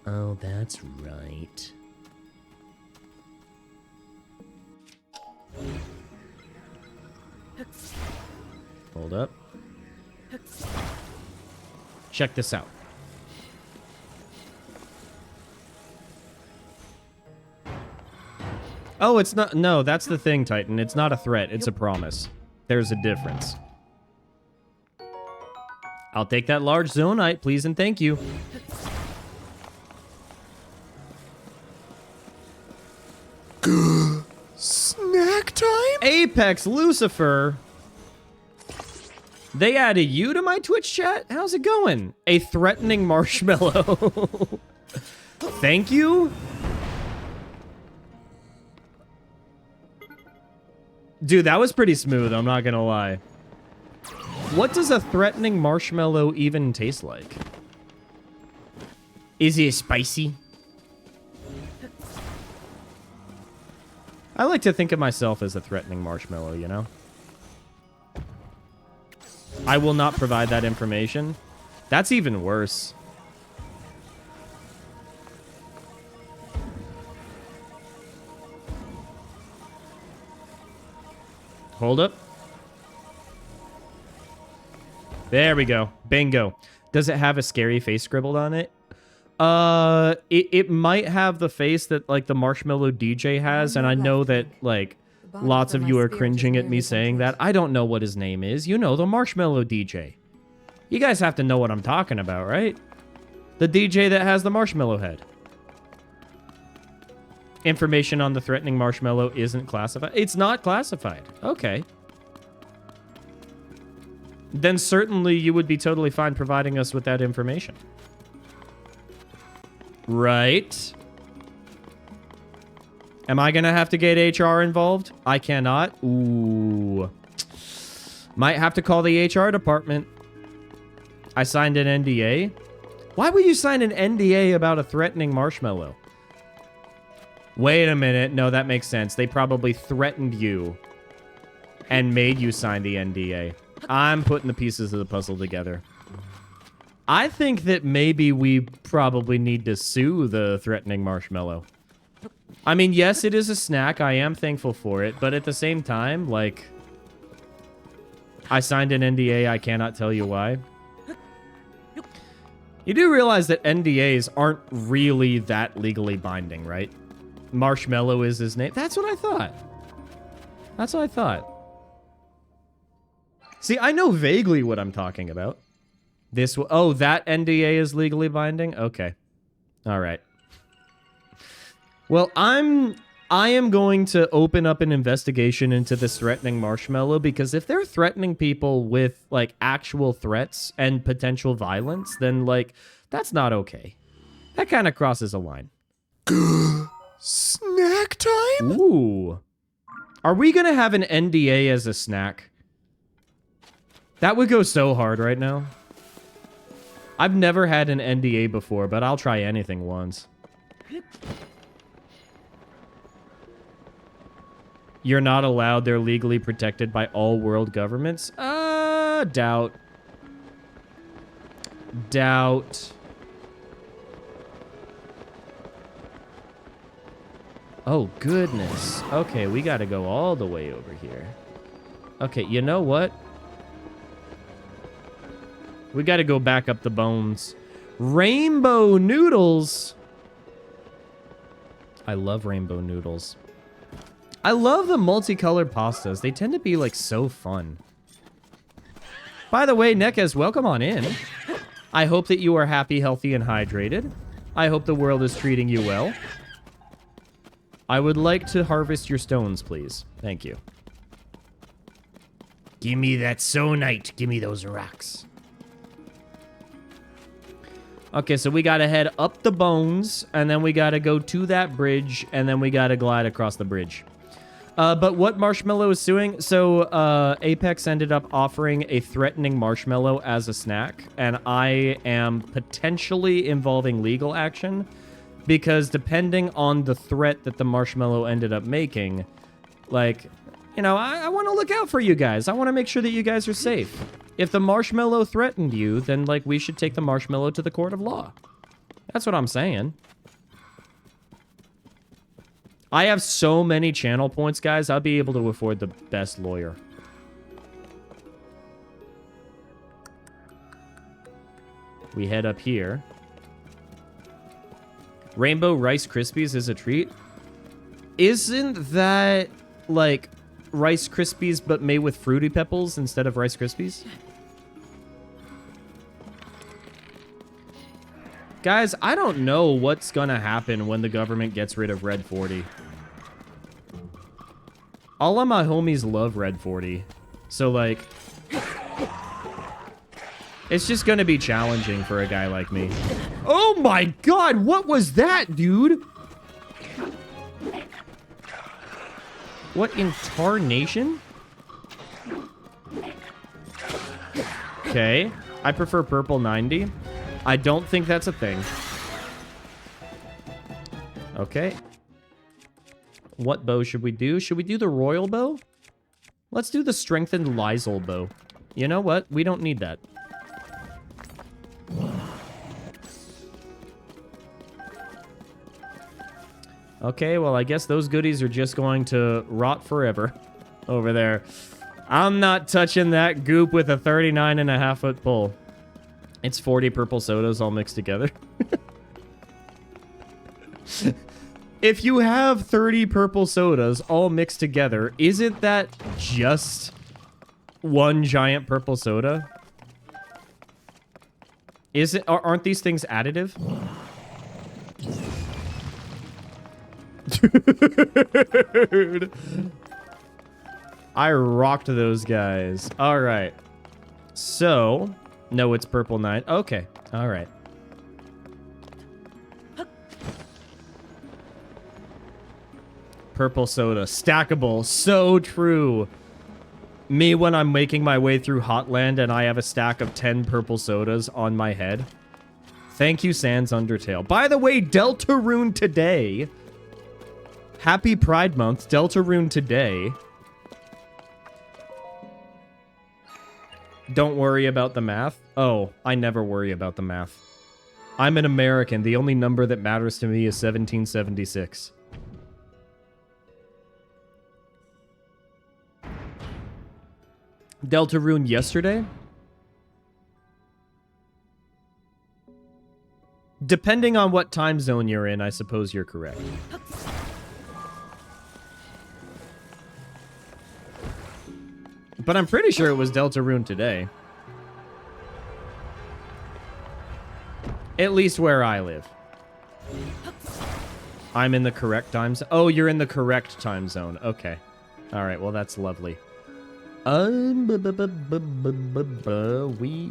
Oh, that's right. Hold up. Check this out. Oh, it's not. No, that's the thing, Titan. It's not a threat. It's a promise. There's a difference. I'll take that large zoonite, please and thank you. Snack time? Apex Lucifer. They added you to my Twitch chat? How's it going? A threatening marshmallow. Thank you? Dude, that was pretty smooth, I'm not gonna lie. What does a threatening marshmallow even taste like? Is it spicy? I like to think of myself as a threatening marshmallow, you know? I will not provide that information. That's even worse. Hold up. There we go. Bingo. Does it have a scary face scribbled on it? It might have the face that, like, the Marshmallow DJ has, and I know that, like, lots of you are cringing at me saying that. I don't know what his name is. You know, the Marshmallow DJ. You guys have to know what I'm talking about, right? The DJ that has the marshmallow head. Information on the threatening marshmallow isn't classified. It's not classified. Okay. Then certainly you would be totally fine providing us with that information. Right. Am I going to have to get HR involved? I cannot. Ooh. Might have to call the HR department. I signed an NDA. Why would you sign an NDA about a threatening marshmallow? Wait a minute. No, that makes sense. They probably threatened you and made you sign the NDA. I'm putting the pieces of the puzzle together. I think that maybe we probably need to sue the threatening marshmallow. I mean, yes, it is a snack. I am thankful for it. But at the same time, like, I signed an NDA. I cannot tell you why. You do realize that NDAs aren't really that legally binding, right? Marshmallow is his name. That's what I thought. That's what I thought. See, I know vaguely what I'm talking about. Oh, that NDA is legally binding? Okay. All right. Well, I am going to open up an investigation into this threatening marshmallow, because if they're threatening people with, like, actual threats and potential violence, then, like, that's not okay. That kind of crosses a line. Snack time? Ooh. Are we going to have an NDA as a snack? That would go so hard right now. I've never had an NDA before, but I'll try anything once. You're not allowed. They're legally protected by all world governments. Doubt. Doubt. Oh, goodness. Okay, we gotta go all the way over here. Okay, you know what? We gotta go back up the bones. Rainbow noodles. I love rainbow noodles. I love the multicolored pastas. They tend to be, like, so fun. By the way, Nekez, welcome on in. I hope that you are happy, healthy, and hydrated. I hope the world is treating you well. I would like to harvest your stones, please. Thank you. Give me that sonite. Give me those rocks. Okay, so we gotta head up the bones, and then we gotta go to that bridge, and then we gotta glide across the bridge. But what Marshmallow is suing? So Apex ended up offering a threatening marshmallow as a snack, and I am potentially involving legal action because depending on the threat that the marshmallow ended up making, like, you know, I want to look out for you guys. I want to make sure that you guys are safe. If the marshmallow threatened you, then, like, we should take the marshmallow to the court of law. That's what I'm saying. I have so many channel points, guys. I'll be able to afford the best lawyer. We head up here. Rainbow Rice Krispies is a treat. Isn't that, like, Rice Krispies but made with Fruity Pebbles instead of Rice Krispies? Guys, I don't know what's gonna happen when the government gets rid of Red 40. All of my homies love Red 40. So, like, it's just gonna be challenging for a guy like me. Oh my god, what was that, dude? What in tarnation? Okay, I prefer purple 90. I don't think that's a thing. Okay. What bow should we do? Should we do the royal bow? Let's do the strengthened Lysol bow. You know what? We don't need that. Okay, well, I guess those goodies are just going to rot forever over there. I'm not touching that goop with a 39.5-foot pole. It's 40 purple sodas all mixed together. If you have 30 purple sodas all mixed together, isn't that just one giant purple soda? Is it? Aren't these things additive? Dude. I rocked those guys. All right. So... No, it's purple 9. Okay. All right. Purple soda. Stackable. So true. Me when I'm making my way through Hotland and I have a stack of 10 purple sodas on my head. Thank you, Sans Undertale. By the way, Deltarune today. Happy Pride Month. Deltarune today. Don't worry about the math. Oh, I never worry about the math. I'm an American. The only number that matters to me is 1776. Deltarune yesterday? Depending on what time zone you're in, I suppose you're correct. But I'm pretty sure it was Deltarune today. At least where I live. I'm in the correct time zone. Oh, you're in the correct time zone. Okay. All right, well, that's lovely. We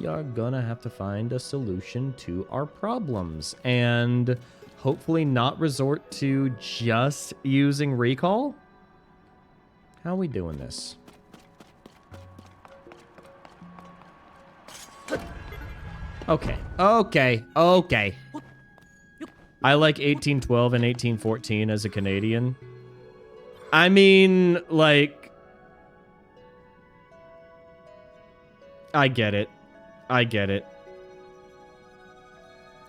are gonna have to find a solution to our problems. And hopefully not resort to just using recall. How are we doing this? Okay. Okay. Okay. I like 1812 and 1814 as a Canadian. I mean, like... I get it. I get it.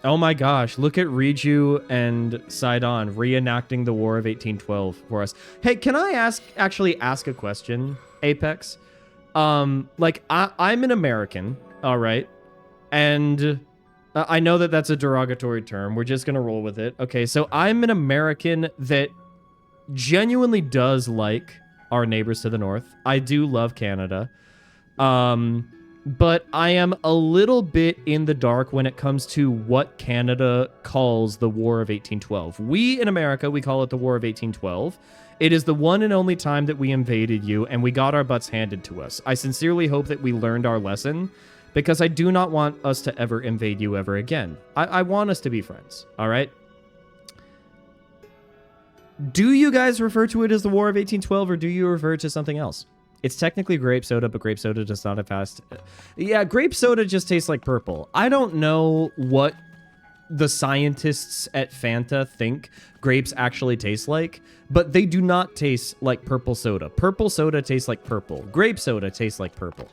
Oh my gosh, look at Riju and Sidon reenacting the War of 1812 for us. Hey, can I actually ask a question, Apex? Like, I'm an American, all right? And I know that that's a derogatory term. We're just going to roll with it. Okay, so I'm an American that genuinely does like our neighbors to the north. I do love Canada. But I am a little bit in the dark when it comes to what Canada calls the War of 1812. We in America, we call it the War of 1812. It is the one and only time that we invaded you and we got our butts handed to us. I sincerely hope that we learned our lesson, because I do not want us to ever invade you ever again. I want us to be friends, all right? Do you guys refer to it as the War of 1812, or do you refer to something else? It's technically grape soda, but grape soda does not have fast... Yeah, grape soda just tastes like purple. I don't know what the scientists at Fanta think grapes actually taste like, but they do not taste like purple soda. Purple soda tastes like purple. Grape soda tastes like purple.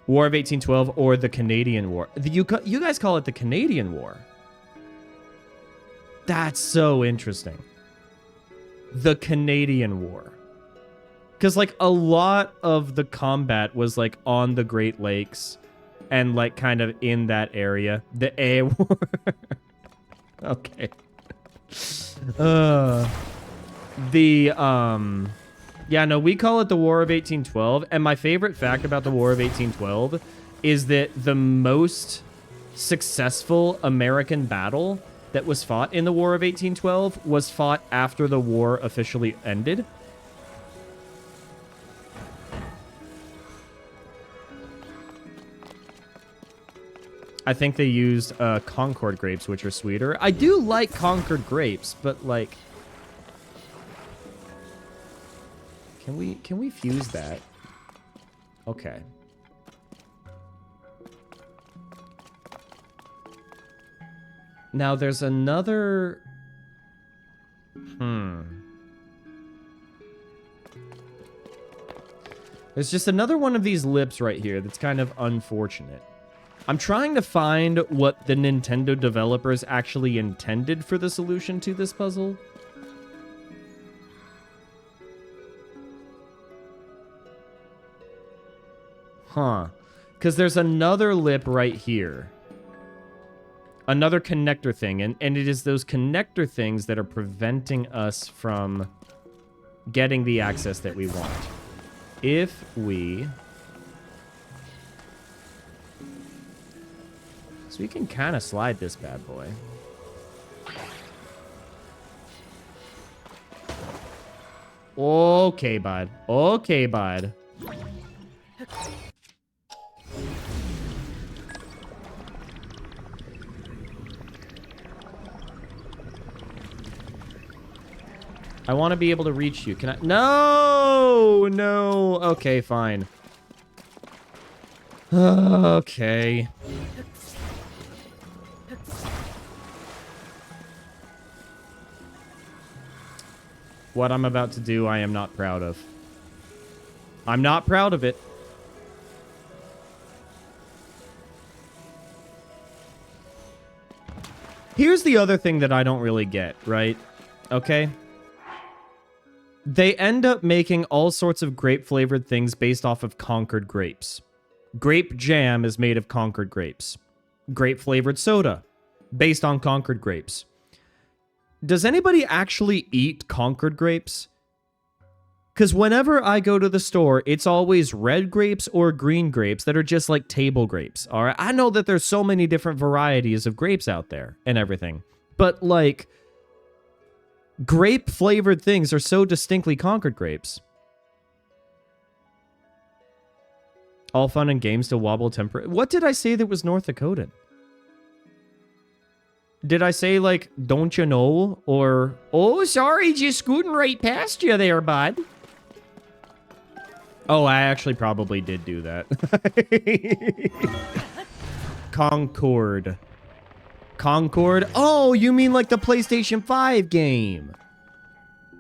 War of 1812 or the Canadian War. You guys call it the Canadian War. That's so interesting. The Canadian War. Because, like, a lot of the combat was, like, on the Great Lakes and, like, kind of in that area. The A War. Okay. Yeah, no, we call it the War of 1812. And my favorite fact about the War of 1812 is that the most successful American battle that was fought in the War of 1812 was fought after the war officially ended. I think they used Concord grapes, which are sweeter. I do like Concord grapes, but like, can we fuse that? Okay. Now there's another. There's just another one of these lips right here that's kind of unfortunate. I'm trying to find what the Nintendo developers actually intended for the solution to this puzzle. Huh. Because there's another lip right here. Another connector thing. And it is those connector things that are preventing us from getting the access that we want. If we... So we can kind of slide this bad boy. Okay, bud. Okay, bud. I want to be able to reach you. Can I? No! No! Okay, fine. Okay. What I'm about to do, I am not proud of. I'm not proud of it. Here's the other thing that I don't really get, right? Okay? They end up making all sorts of grape-flavored things based off of Concord grapes. Grape jam is made of Concord grapes. Grape-flavored soda, based on Concord grapes. Does anybody actually eat Concord grapes? Because whenever I go to the store, it's always red grapes or green grapes that are just like table grapes. All right, I know that there's so many different varieties of grapes out there and everything. But like, grape-flavored things are so distinctly Concord grapes. All fun and games to wobble temper. What did I say that was North Dakotan? Did I say, like, don't you know? Or, oh, sorry, just scooting right past you there, bud. Oh, I actually probably did do that. Concord. Concord? Oh, you mean like the PlayStation 5 game?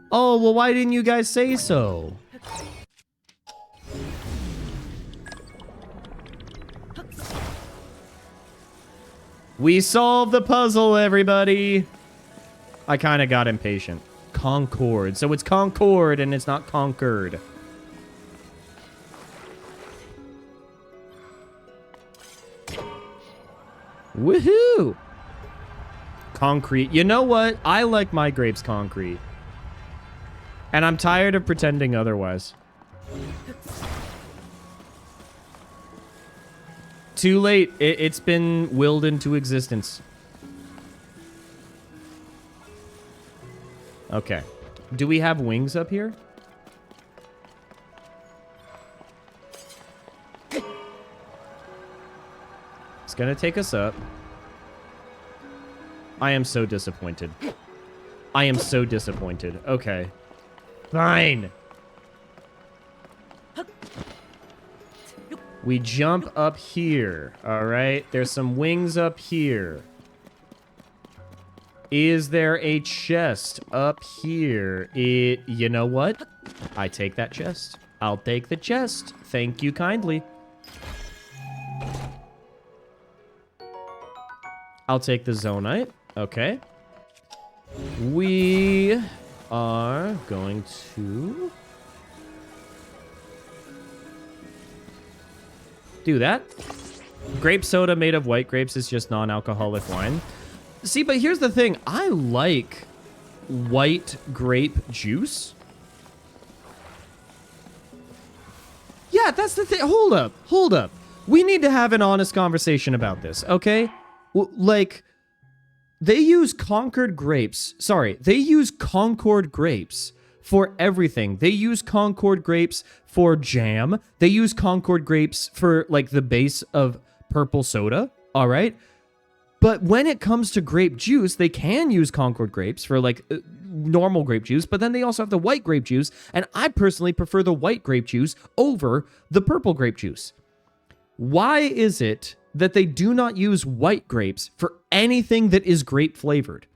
Oh, well, why didn't you guys say so? We solved the puzzle, everybody. I kind of got impatient. Concord. So it's Concord and it's not Conquered. Woohoo! Concrete. You know what? I like my grapes concrete. And I'm tired of pretending otherwise. Too late. It's been willed into existence. Okay. Do we have wings up here? It's gonna take us up. I am so disappointed. I am so disappointed. Okay. Fine. We jump up here. All right. There's some wings up here. Is there a chest up here? You know what? I take that chest. I'll take the chest. Thank you kindly. I'll take the zonite. Okay. We are going to do that. Grape soda made of white grapes is just non-alcoholic wine. See, but here's the thing. I like white grape juice. Yeah, that's the thing. Hold up. Hold up. We need to have an honest conversation about this, okay? Like, they use Concord grapes. Sorry, they use Concord grapes for everything. They use Concord grapes for jam. They use Concord grapes for, like, the base of purple soda, all right? But when it comes to grape juice, they can use Concord grapes for, like, normal grape juice, but then they also have the white grape juice, and I personally prefer the white grape juice over the purple grape juice. Why is it that they do not use white grapes for anything that is grape flavored?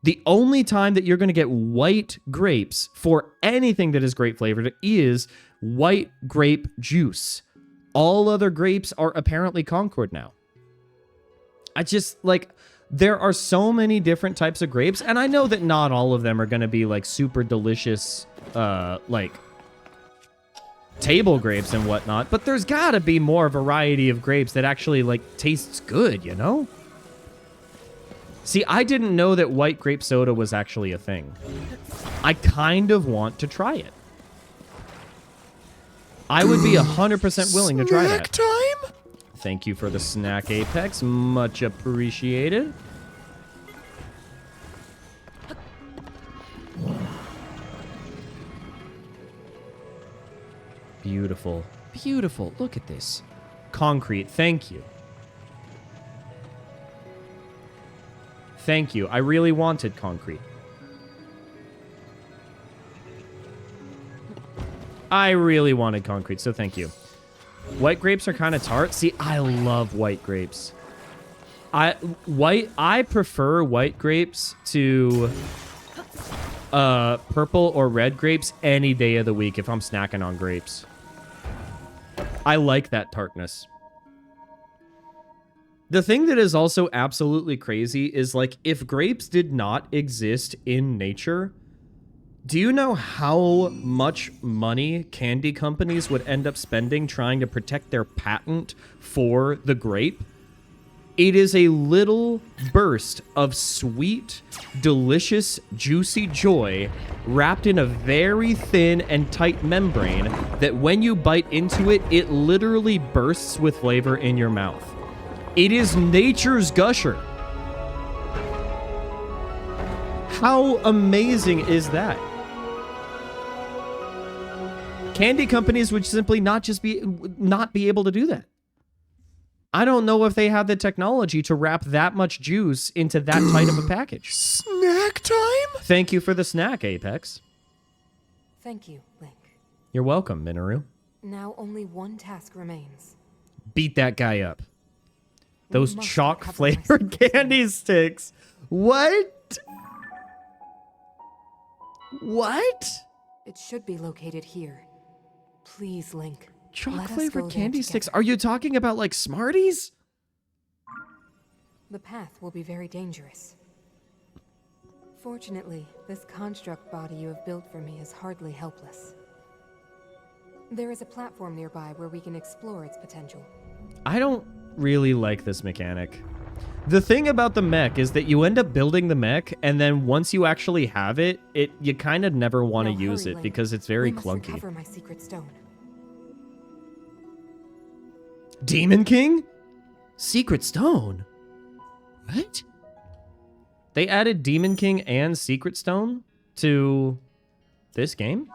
The only time that you're going to get white grapes for anything that is grape flavored is white grape juice. All other grapes are apparently Concord now. I just, like, there are so many different types of grapes, and I know that not all of them are going to be, like, super delicious, like, table grapes and whatnot, but there's got to be more variety of grapes that actually, like, tastes good, you know? See, I didn't know that white grape soda was actually a thing. I kind of want to try it. I would be 100% willing to try that. Snack time? Thank you for the snack, Apex. Much appreciated. Beautiful. Beautiful. Look at this. Concrete. Thank you. Thank you. I really wanted concrete. I really wanted concrete, so thank you. White grapes are kind of tart. See, I love white grapes. I prefer white grapes to purple or red grapes any day of the week if I'm snacking on grapes. I like that tartness. The thing that is also absolutely crazy is, like, if grapes did not exist in nature, do you know how much money candy companies would end up spending trying to protect their patent for the grape? It is a little burst of sweet, delicious, juicy joy wrapped in a very thin and tight membrane that when you bite into it, it literally bursts with flavor in your mouth. It is nature's gusher. How amazing is that? Candy companies would simply not be able to do that. I don't know if they have the technology to wrap that much juice into that tight of a package. Snack time? Thank you for the snack, Apex. Thank you, Link. You're welcome, Minoru. Now only one task remains. Beat that guy up. We Those must chalk-flavored recover my secret candy sticks. What? What? It should be located here. Please, Link. Chalk-flavored candy sticks? Are you talking about, like, Smarties? The path will be very dangerous. Fortunately, this construct body you have built for me is hardly helpless. There is a platform nearby where we can explore its potential. I don't really like this mechanic. The thing about the mech is that you end up building the mech, and then once you actually have it, you kind of never want to use it because it's very clunky. We must recover my secret stone. Demon King? Secret Stone? What? They added Demon King and Secret Stone to this game?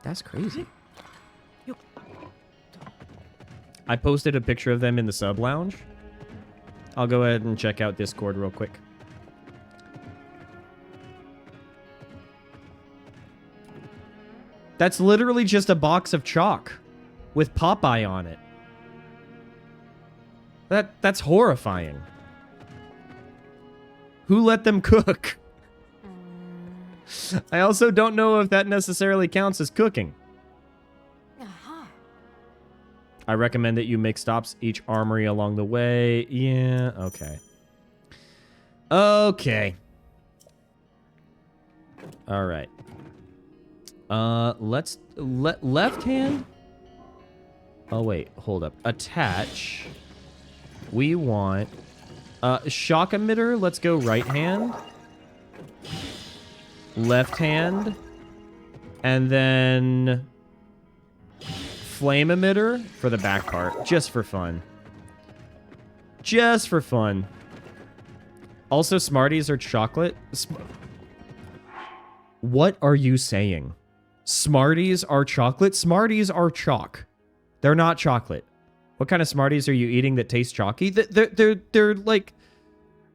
That's crazy. I posted a picture of them in the sub lounge. I'll go ahead and check out Discord real quick. That's literally just a box of chalk with Popeye on it. That's horrifying. Who let them cook? I also don't know if that necessarily counts as cooking. I recommend that you make stops each armory along the way. Yeah, okay. Okay. All right. Left hand. Oh wait, hold up. Attach. We want shock emitter. Let's go right hand. Left hand. And then flame emitter for the back part, just for fun. Just for fun. Also, Smarties are chocolate. What are you saying? Smarties are chocolate? Smarties are chalk. They're not chocolate. What kind of Smarties are you eating that taste chalky? They're like...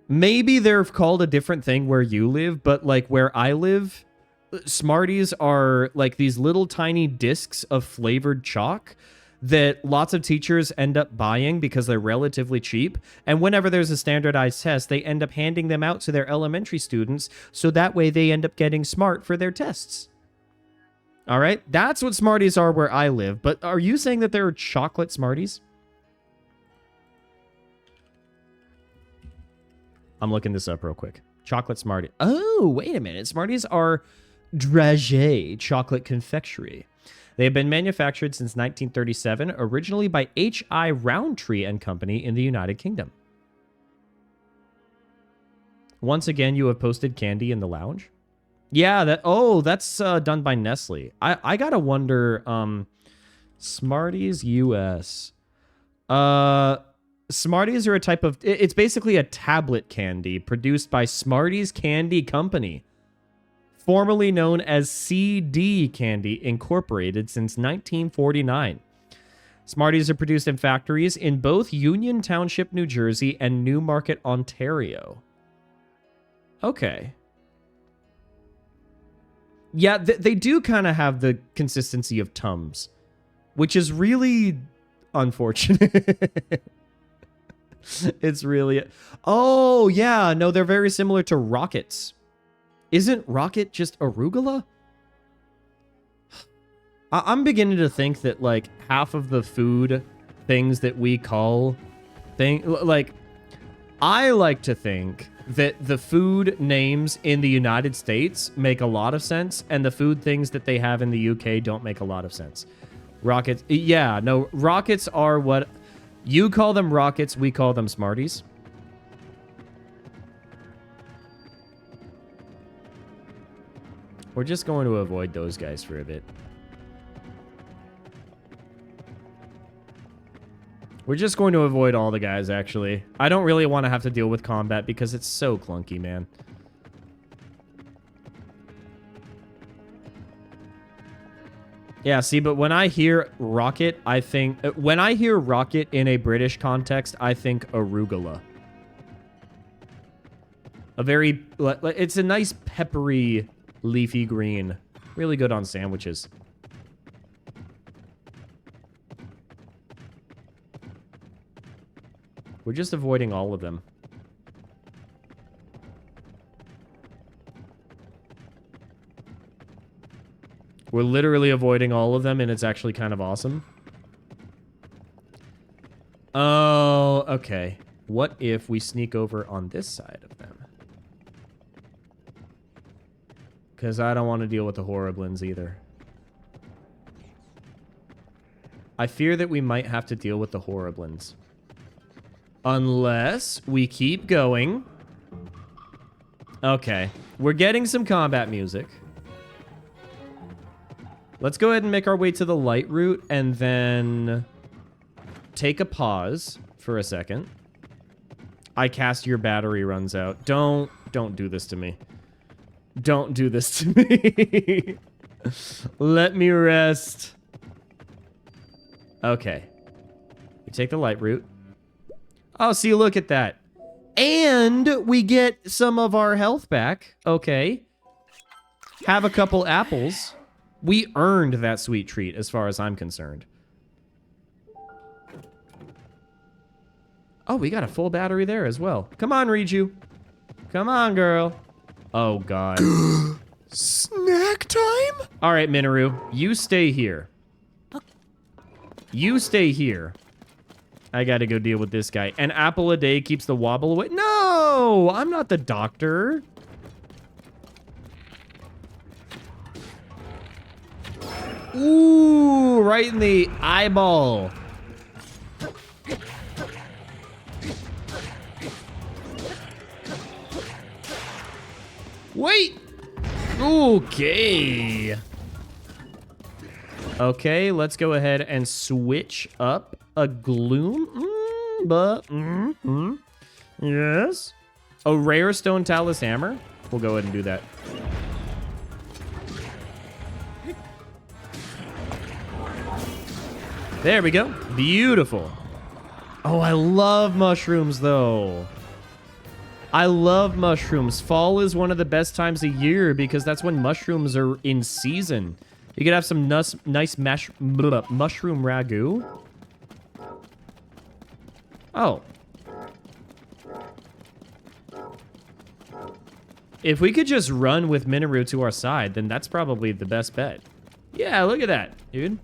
Maybe they're called a different thing where you live, but like where I live, Smarties are like these little tiny discs of flavored chalk that lots of teachers end up buying because they're relatively cheap. And whenever there's a standardized test, they end up handing them out to their elementary students, so that way they end up getting smart for their tests. All right? That's what Smarties are where I live. But are you saying that they're chocolate Smarties? I'm looking this up real quick. Chocolate Smarties. Oh, wait a minute. Smarties are dragée chocolate confectionery. They have been manufactured since 1937, originally by H.I. Roundtree and Company in the United Kingdom. Once again, you have posted candy in the lounge? Yeah, that's done by Nestle. I gotta wonder, Smarties US. Smarties are a type of... It's basically a tablet candy produced by Smarties Candy Company, formerly known as CD Candy Incorporated since 1949. Smarties are produced in factories in both Union Township, New Jersey and Newmarket, Ontario. Okay. Yeah, they do kind of have the consistency of Tums, which is really unfortunate. It's really... Oh, yeah. No, they're very similar to Rockets. Isn't Rocket just arugula? I'm beginning to think that, like, half of the food things that we call... Like, I like to think that the food names in the United States make a lot of sense, and the food things that they have in the UK don't make a lot of sense. Rockets... Yeah, no, Rockets are what... You call them Rockets, we call them Smarties. We're just going to avoid those guys for a bit. We're just going to avoid all the guys, actually. I don't really want to have to deal with combat because it's so clunky, man. Yeah, see, but when I hear rocket, I think... When I hear rocket in a British context, I think arugula. A very... It's a nice peppery, leafy green. Really good on sandwiches. We're just avoiding all of them. We're literally avoiding all of them, and it's actually kind of awesome. Oh, okay. What if we sneak over on this side of them? Because I don't want to deal with the Horriblins either. I fear that we might have to deal with the Horriblins. Unless we keep going. Okay. We're getting some combat music. Let's go ahead and make our way to the light route and then take a pause for a second. I cast your battery runs out. Don't do this to me. Don't do this to me. Let me rest. Okay. We take the light route. Oh, see, look at that. And we get some of our health back. Okay. Have a couple apples. We earned that sweet treat as far as I'm concerned. Oh, we got a full battery there as well. Come on, Riju. Come on, girl. Oh, God. Snack time? All right, Minoru. You stay here. You stay here. I gotta go deal with this guy. An apple a day keeps the wobble away. No! I'm not the doctor. Ooh, right in the eyeball. Wait! Okay. Okay, let's go ahead and switch up a gloom. Yes. A rare stone talus hammer. We'll go ahead and do that. There we go. Beautiful. Oh, I love mushrooms, though. I love mushrooms. Fall is one of the best times of year because that's when mushrooms are in season. You could have some nice mushroom ragu. Oh. If we could just run with Minoru to our side, then that's probably the best bet. Yeah, look at that, dude.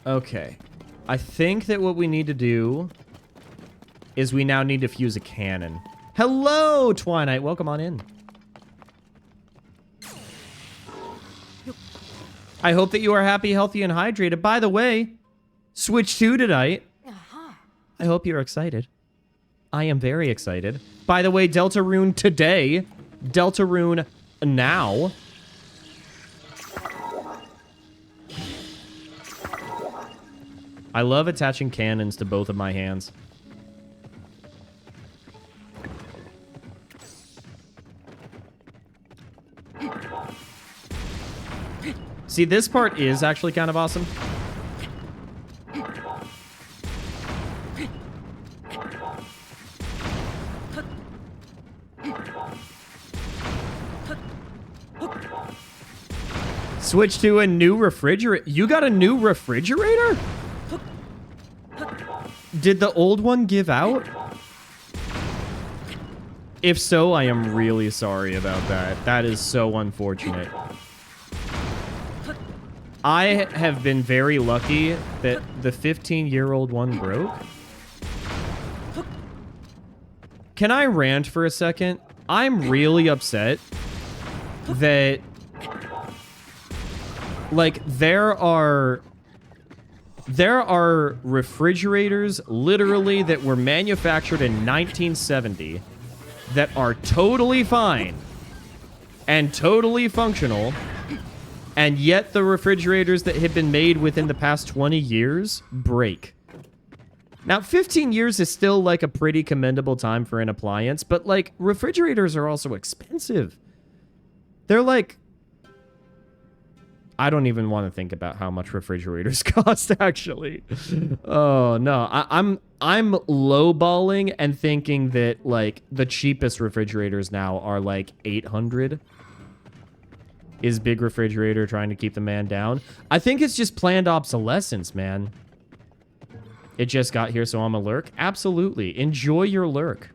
Okay. I think that what we need to do is we now need to fuse a cannon. Hello, Twinite. Welcome on in. I hope that you are happy, healthy, and hydrated. By the way, Switch 2 tonight. I hope you're excited. I am very excited. By the way, Deltarune today. Deltarune now. I love attaching cannons to both of my hands. See, this part is actually kind of awesome. Switch to a new refrigerator. You got a new refrigerator? Did the old one give out? If so, I am really sorry about that. That is so unfortunate. I have been very lucky that the 15-year-old one broke. Can I rant for a second? I'm really upset that, like, there are refrigerators literally that were manufactured in 1970 that are totally fine and totally functional, and yet the refrigerators that have been made within the past 20 years break. Now, 15 years is still like a pretty commendable time for an appliance, but like refrigerators are also expensive. They're like, I don't even want to think about how much refrigerators cost, actually. Oh, no. I'm lowballing and thinking that, like, the cheapest refrigerators now are, like, 800. Is Big Refrigerator trying to keep the man down? I think it's just planned obsolescence, man. It just got here, so I'm a lurk? Absolutely. Enjoy your lurk.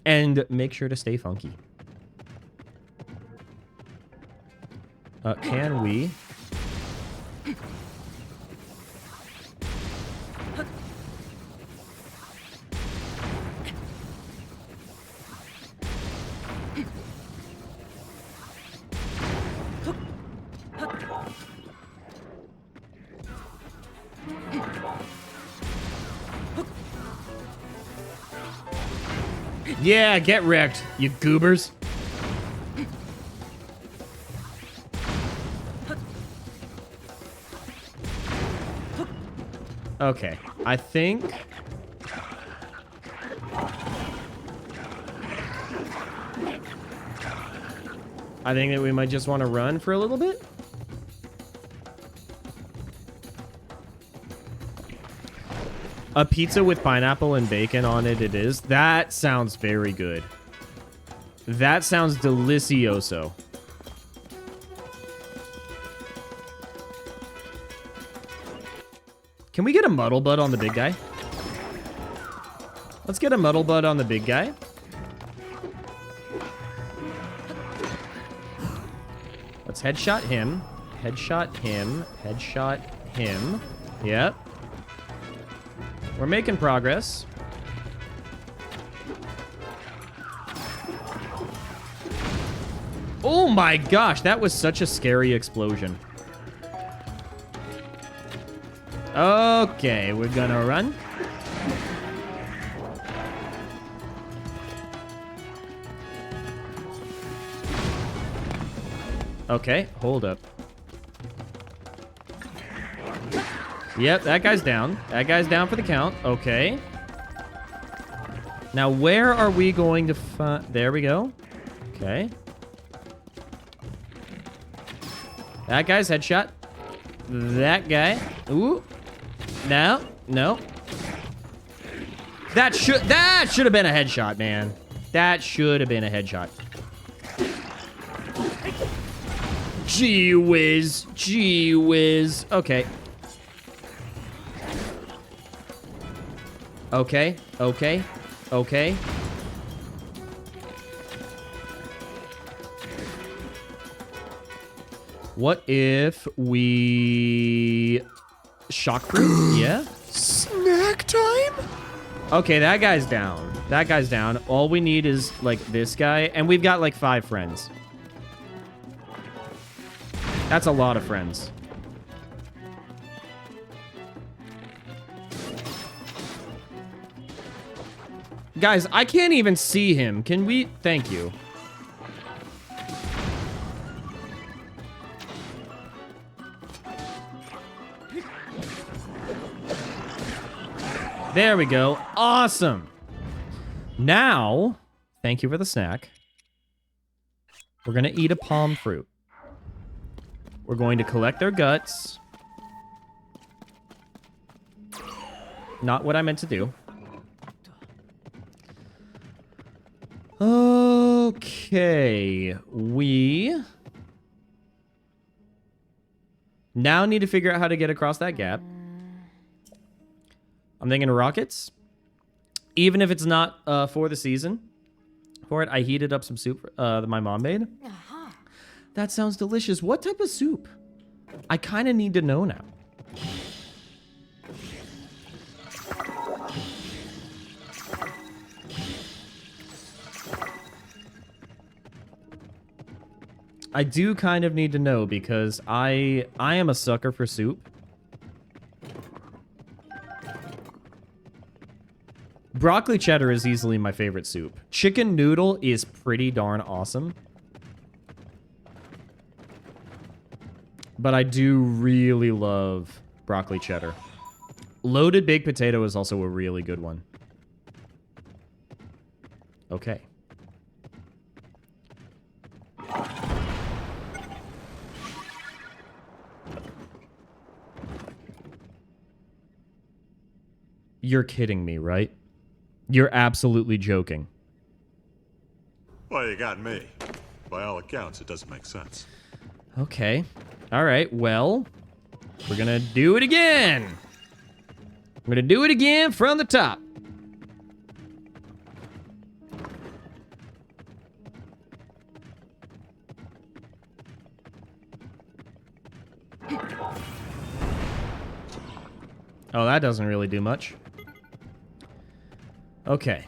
And make sure to stay funky. Can we? Yeah, get wrecked, you goobers. Okay, I think that we might just want to run for a little bit. A pizza with pineapple and bacon on it is. That sounds very good. That sounds delicioso. Can we get a muddle bud on the big guy? Let's get a muddle bud on the big guy. Let's headshot him. Headshot him. Headshot him. Yep. We're making progress. Oh my gosh, that was such a scary explosion. Okay, we're gonna run. Okay, hold up. Yep, that guy's down. That guy's down for the count. Okay. Now, where are we going to find... There we go. Okay. That guy's headshot. That guy. Ooh. No. No. That should have been a headshot, man. That should have been a headshot. Gee whiz. Gee whiz. Okay. Okay. Okay. Okay. What if we... Shock fruit? Yeah? Snack time? Okay, that guy's down. That guy's down. All we need is, like, this guy. And we've got, like, 5 friends. That's a lot of friends. Guys, I can't even see him. Can we... Thank you. There we go. Awesome. Now, thank you for the snack. We're going to eat a palm fruit. We're going to collect their guts. Not what I meant to do. Okay. We now need to figure out how to get across that gap. I'm thinking rockets. Even if it's not for the season. For it, I heated up some soup that my mom made. That sounds delicious. What type of soup? I kind of need to know now. I do kind of need to know because I am a sucker for soup. Broccoli cheddar is easily my favorite soup. Chicken noodle is pretty darn awesome. But I do really love broccoli cheddar. Loaded baked potato is also a really good one. Okay. You're kidding me, right? You're absolutely joking. Well, you got me. By all accounts, it doesn't make sense. Okay. All right, well, we're gonna do it again. I'm gonna do it again from the top. Oh, that doesn't really do much. Okay.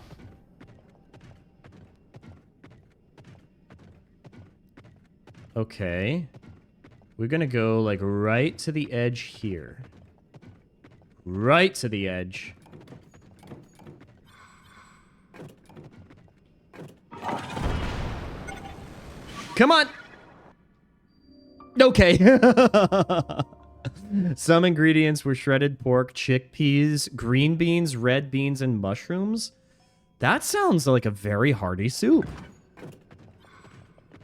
Okay. We're gonna go, like, right to the edge here. Right to the edge. Come on! Okay. Some ingredients were shredded pork, chickpeas, green beans, red beans, and mushrooms. That sounds like a very hearty soup.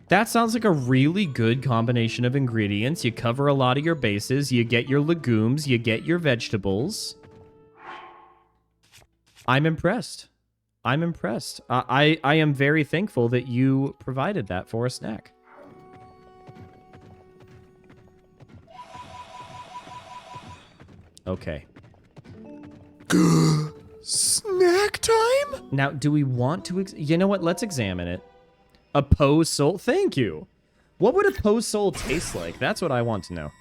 That sounds like a really good combination of ingredients. You cover a lot of your bases. You get your legumes. You get your vegetables. I'm impressed. I'm impressed. I am very thankful that you provided that for a snack. Okay. Snack time? Now, do we want to... You know what? Let's examine it. A Poe soul? Thank you. What would a Poe soul taste like? That's what I want to know.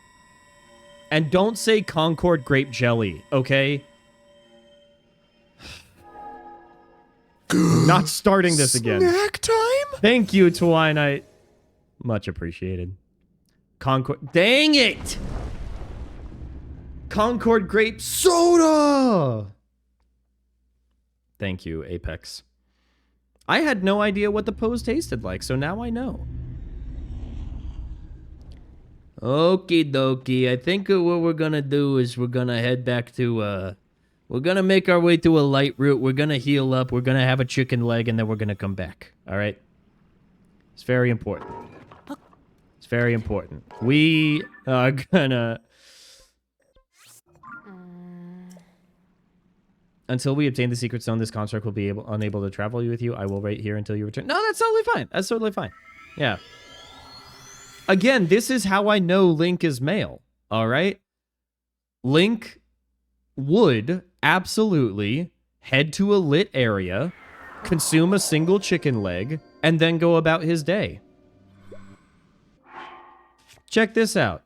And don't say Concord grape jelly, okay? Not starting this again. Snack time? Thank you, Twinite. Much appreciated. Concord... Dang it! Concord grape soda! Thank you, Apex. I had no idea what the pose tasted like, so now I know. Okie dokie. I think what we're gonna do is we're gonna head back to, we're gonna make our way to a light route. We're gonna heal up. We're gonna have a chicken leg, and then we're gonna come back. All right? It's very important. It's very important. We are gonna... Until we obtain the secret stone, this construct will be unable to travel with you. I will wait here until you return. No, that's totally fine. That's totally fine. Yeah. Again, this is how I know Link is male. All right? Link would absolutely head to a lit area, consume a single chicken leg, and then go about his day. Check this out.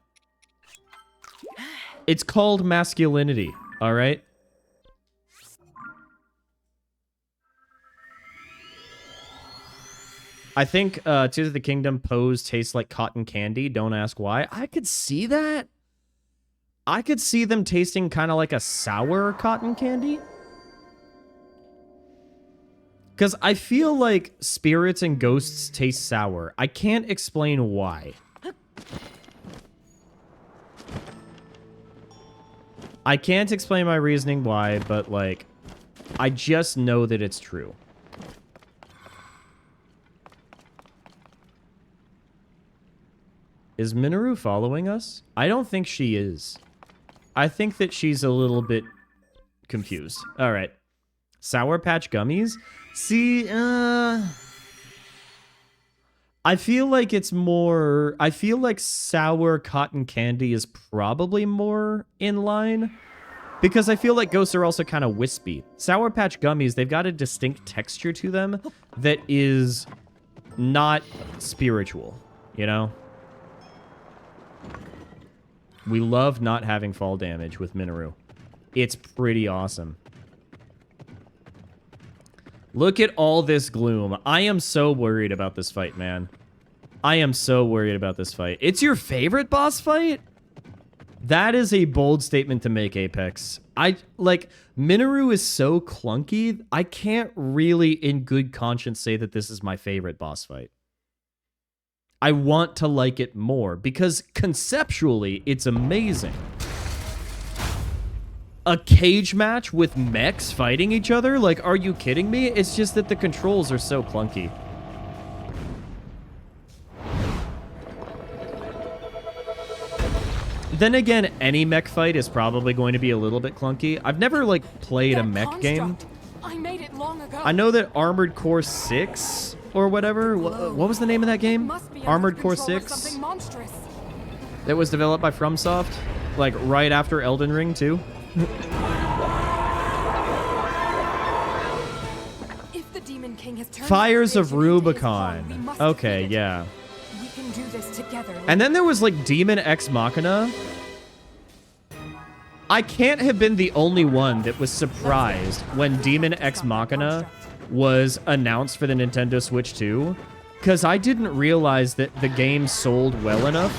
It's called masculinity. All right? I think Tears of the Kingdom pose tastes like cotton candy. Don't ask why. I could see that. I could see them tasting kind of like a sour cotton candy. Because I feel like spirits and ghosts taste sour. I can't explain why. I can't explain my reasoning why, but like, I just know that it's true. Is Minoru following us? I don't think she is. I think that she's a little bit confused. All right. Sour Patch Gummies? See, I feel like it's more... I feel like sour cotton candy is probably more in line. Because I feel like ghosts are also kind of wispy. Sour Patch Gummies, they've got a distinct texture to them that is not spiritual, you know? We love not having fall damage with Minoru. It's pretty awesome. Look at all this gloom. I am so worried about this fight, man. I am so worried about this fight. It's your favorite boss fight? That is a bold statement to make, Apex. Minoru is so clunky, I can't really in good conscience say that this is my favorite boss fight. I want to like it more because conceptually, it's amazing. A cage match with mechs fighting each other? Like, are you kidding me? It's just that the controls are so clunky. Then again, any mech fight is probably going to be a little bit clunky. I've never, like, played a mech game. I made it long ago. I know that Armored Core 6 or whatever. What was the name of that game? Armored Core 6. That was developed by FromSoft, like right after Elden Ring too. If the Demon King has turned Fires of into his Rubicon. form, we must Okay, defeat it. yeah. We can do this together. And then there was like Demon Ex Machina. I can't have been the only one that was surprised when Demon Ex Machina was announced for the Nintendo Switch 2, because I didn't realize that the game sold well enough.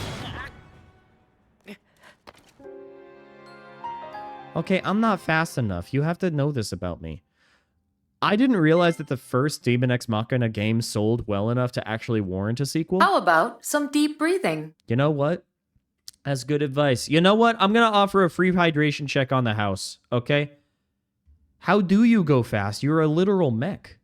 Okay, I'm not fast enough. You have to know this about me. I didn't realize that the first Demon Ex Machina game sold well enough to actually warrant a sequel. How about some deep breathing? You know what? That's good advice. You know what? I'm going to offer a free hydration check on the house, okay? How do you go fast? You're a literal mech.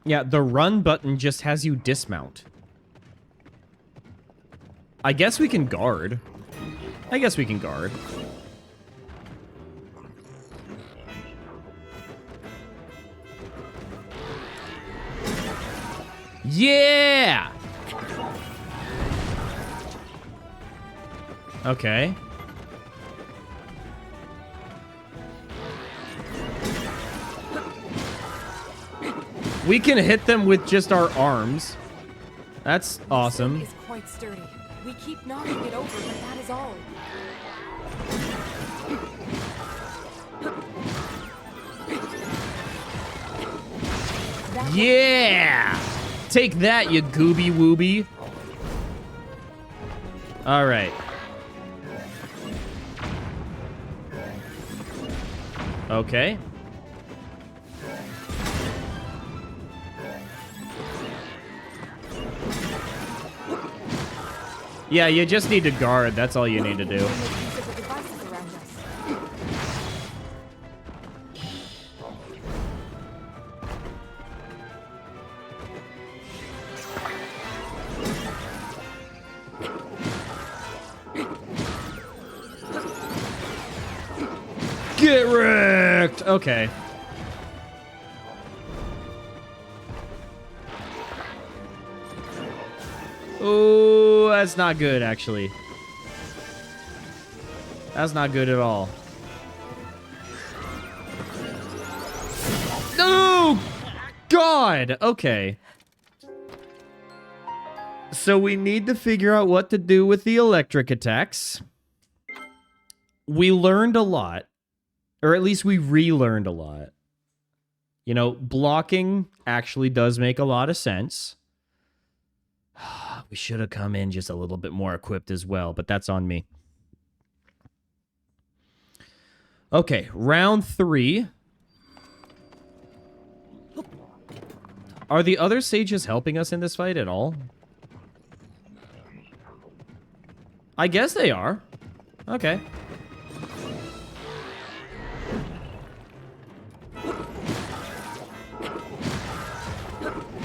Yeah, the run button just has you dismount. I guess we can guard. I guess we can guard. Yeah! Okay. We can hit them with just our arms. That's awesome. This thing is quite sturdy. We keep knocking it over, but that is all. Yeah! Take that, you gooby wooby. All right. Okay. Yeah, you just need to guard. That's all you need to do. Get wrecked! Okay. Oh, that's not good, actually. That's not good at all. No! God! Okay. So we need to figure out what to do with the electric attacks. We learned a lot. Or at least we relearned a lot. You know, blocking actually does make a lot of sense. We should have come in just a little bit more equipped as well, but that's on me. Okay, round 3. Are the other sages helping us in this fight at all? I guess they are. Okay.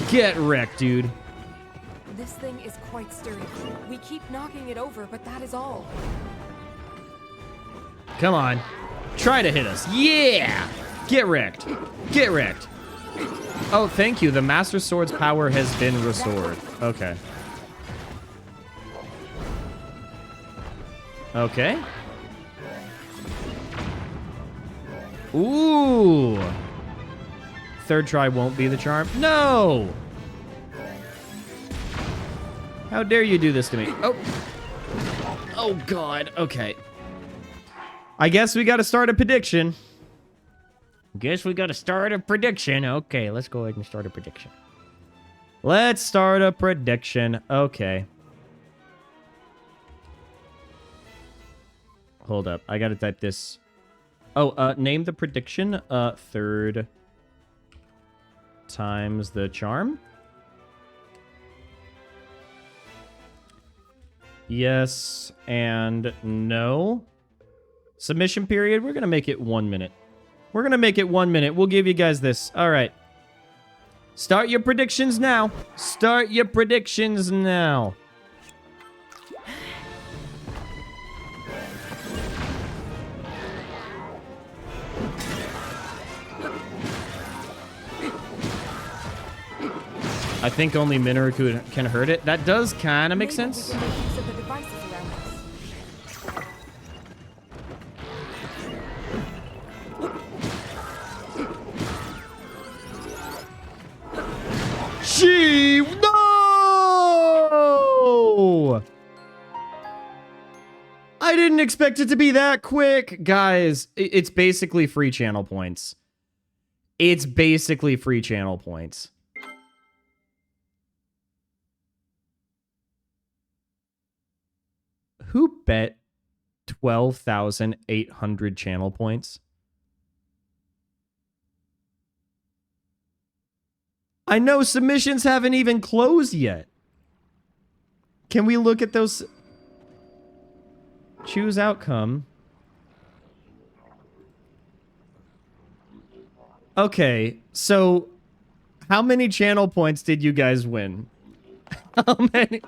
Get wrecked, dude. This thing is quite sturdy. We keep knocking it over, but that is all. Come on. Try to hit us. Yeah! Get wrecked. Get wrecked. Oh, thank you. The Master Sword's power has been restored. Okay. Okay. Ooh. Third try won't be the charm. No! How dare you do this to me? Oh. Oh, God. Okay. I guess we got to start a prediction. Guess we got to start a prediction. Okay, let's go ahead and start a prediction. Let's start a prediction. Okay. Hold up. I got to type this. Oh, name the prediction. Third times the charm. Yes and no. Submission period. We're going to make it 1 minute. We're going to make it 1 minute. We'll give you guys this. All right. Start your predictions now. Start your predictions now. I think only Minoru can hurt it. That does kind of make sense. She... No! I didn't expect it to be that quick. Guys, it's basically free channel points. It's basically free channel points. Who bet 12,800 channel points? I know submissions haven't even closed yet. Can we look at those? Choose outcome. Okay, so How many channel points did you guys win? How many?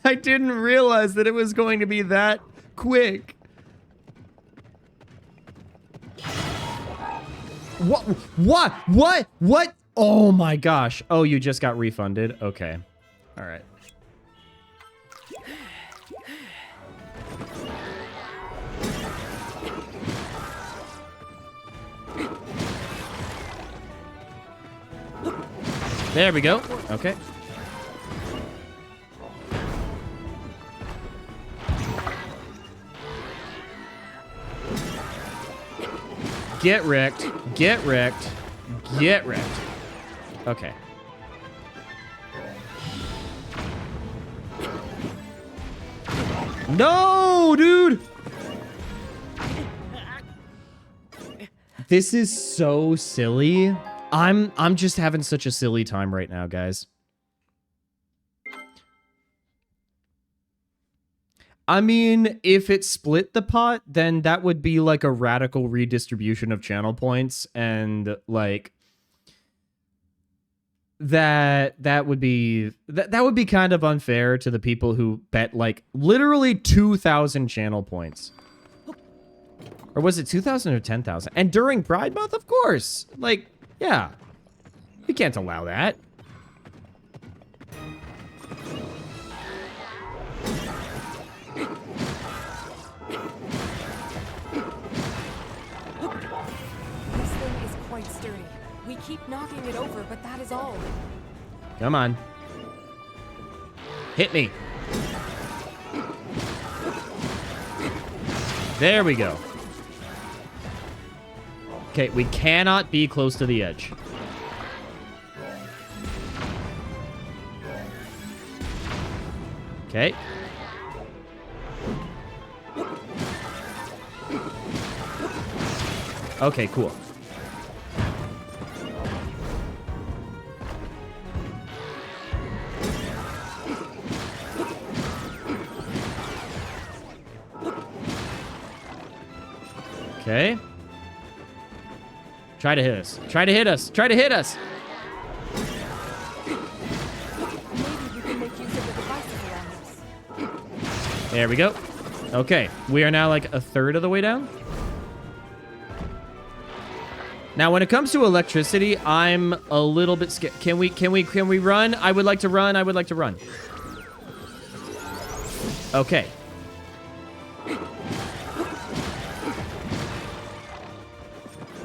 I didn't realize that it was going to be that quick. What? What? What? What? Oh my gosh. Oh, you just got refunded? Okay. All right. There we go. Okay. Get wrecked. Get wrecked. Get wrecked. Okay. No, dude. This is so silly. I'm just having such a silly time right now, guys. I mean, if it split the pot, then that would be like a radical redistribution of channel points, and like that would be kind of unfair to the people who bet like literally 2,000 channel points. Or was it 2,000 or 10,000? And during Pride Month, of course. Like, yeah. We can't allow that. This thing is quite sturdy. We keep knocking it over, but that is all. Come on. Hit me. There we go. Okay, we cannot be close to the edge. Okay. Okay, cool. Okay. Try to hit us. Try to hit us. Try to hit us. Maybe we can make use of the devices around us. There we go. Okay, we are now like a third of the way down. Now, when it comes to electricity, I'm a little bit scared. Can we run? I would like to run. I would like to run. Okay.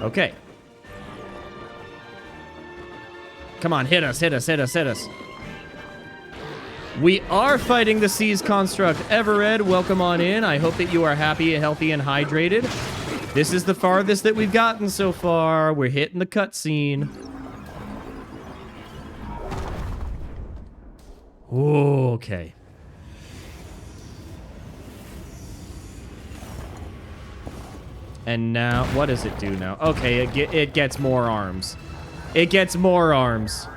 Okay. Come on, hit us, hit us, hit us, hit us. We are fighting the Seas Construct. Evered, welcome on in. I hope that you are happy, healthy, and hydrated. This is the farthest that we've gotten so far. We're hitting the cutscene. Okay. And now, what does it do now? Okay, it gets more arms. It gets more arms.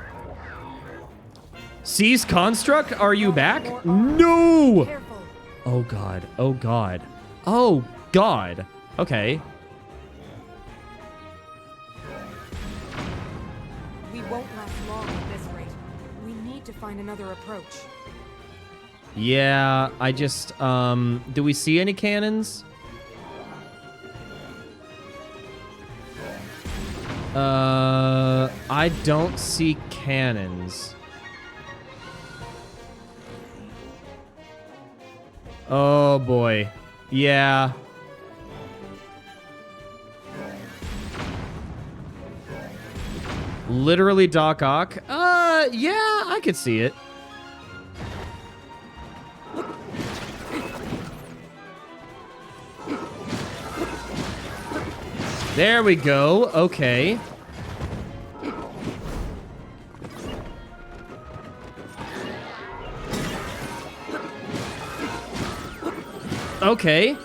Seas Construct, are you back? No! Careful. Oh god, oh god. Oh god. Okay. We won't last long at this rate. We need to find another approach. Yeah, I just, do we see any cannons? I don't see cannons. Oh boy. Yeah. Literally Doc Ock. Yeah, I could see it. There we go. Okay. Okay.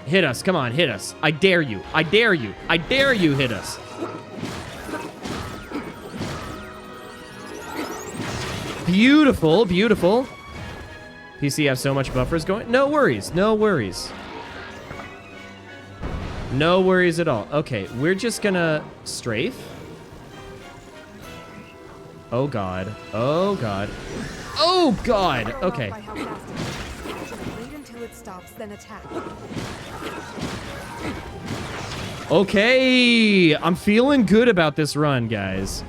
Hit us. Come on, hit us. I dare you. I dare you. I dare you hit us. Beautiful, beautiful. PC have so much buffers going. No worries. No worries. No worries at all. Okay, we're just gonna strafe. Oh god. Oh god. Oh god. Okay. By how fast it moves. Wait until it stops, then attack. Okay. I'm feeling good about this run, guys.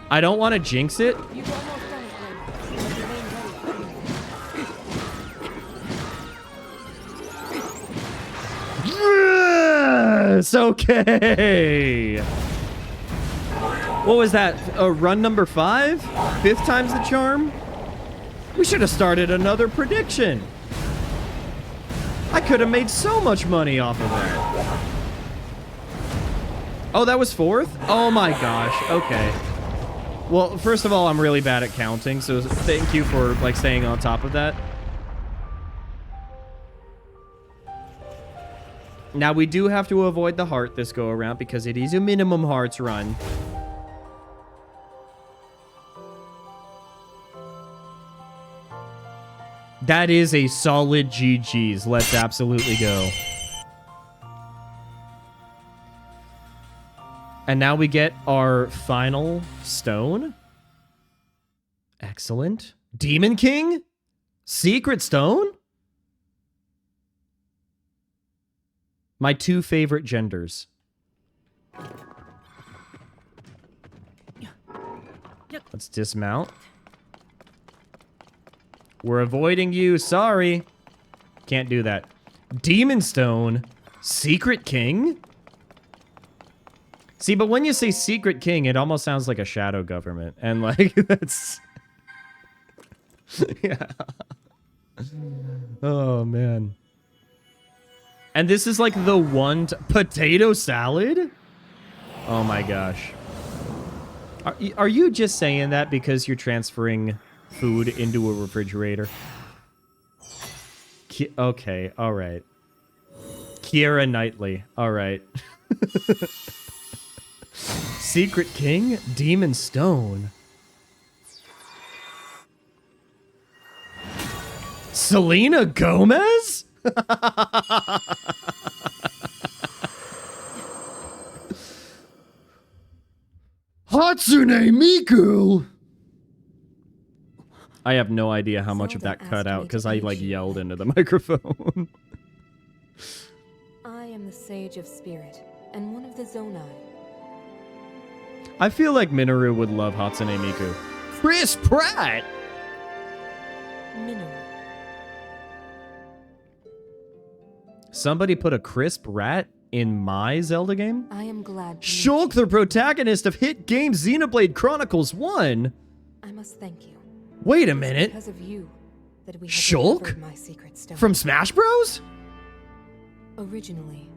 I don't want to jinx it. You've almost done it, Link. Remain ready. Yes, okay. What was that? Run number 5? 5th time's the charm? We should have started another prediction. I could have made so much money off of that. Oh, that was 4th? Oh my gosh. Okay. Well, first of all, I'm really bad at counting, so thank you for like staying on top of that. Now, we do have to avoid the heart this go around because it is a minimum hearts run. That is a solid GG's. Let's absolutely go. And now we get our final stone. Excellent. Demon King? Secret stone? My 2 favorite genders. Let's dismount. We're avoiding you. Sorry. Can't do that. Demon Stone. Secret King? See, but when you say Secret King, it almost sounds like a shadow government. And, like, that's... yeah. Oh, man. And this is, like, the one... Potato salad? Oh, my gosh. Are you just saying that because you're transferring food into a refrigerator? Okay, all right. Keira Knightley, all right. Secret King, Demon Stone. Selena Gomez? Hatsune Miku! I have no idea how much of that cut out because I like yelled into the microphone. I am the Sage of Spirit, and one of the Zonai. I feel like Minoru would love Hatsune Miku. Chris Pratt! Minoru. Somebody put a crisp rat in my Zelda game? I am glad to Shulk, the protagonist of hit game Xenoblade Chronicles 1? I must thank you. Wait a minute. Because of you, that we have Shulk? recovered my secret stone. From Smash Bros? Originally,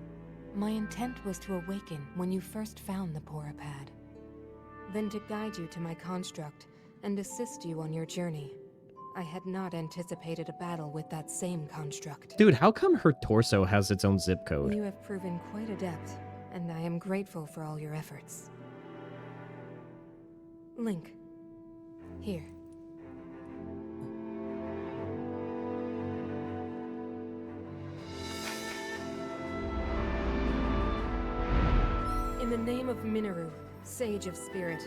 my intent was to awaken when you first found the Porapad. Then to guide you to my construct and assist you on your journey. I had not anticipated a battle with that same construct. Dude, how come her torso has its own zip code? You have proven quite adept, and I am grateful for all your efforts. Link, here. In the name of Minoru, Sage of Spirit,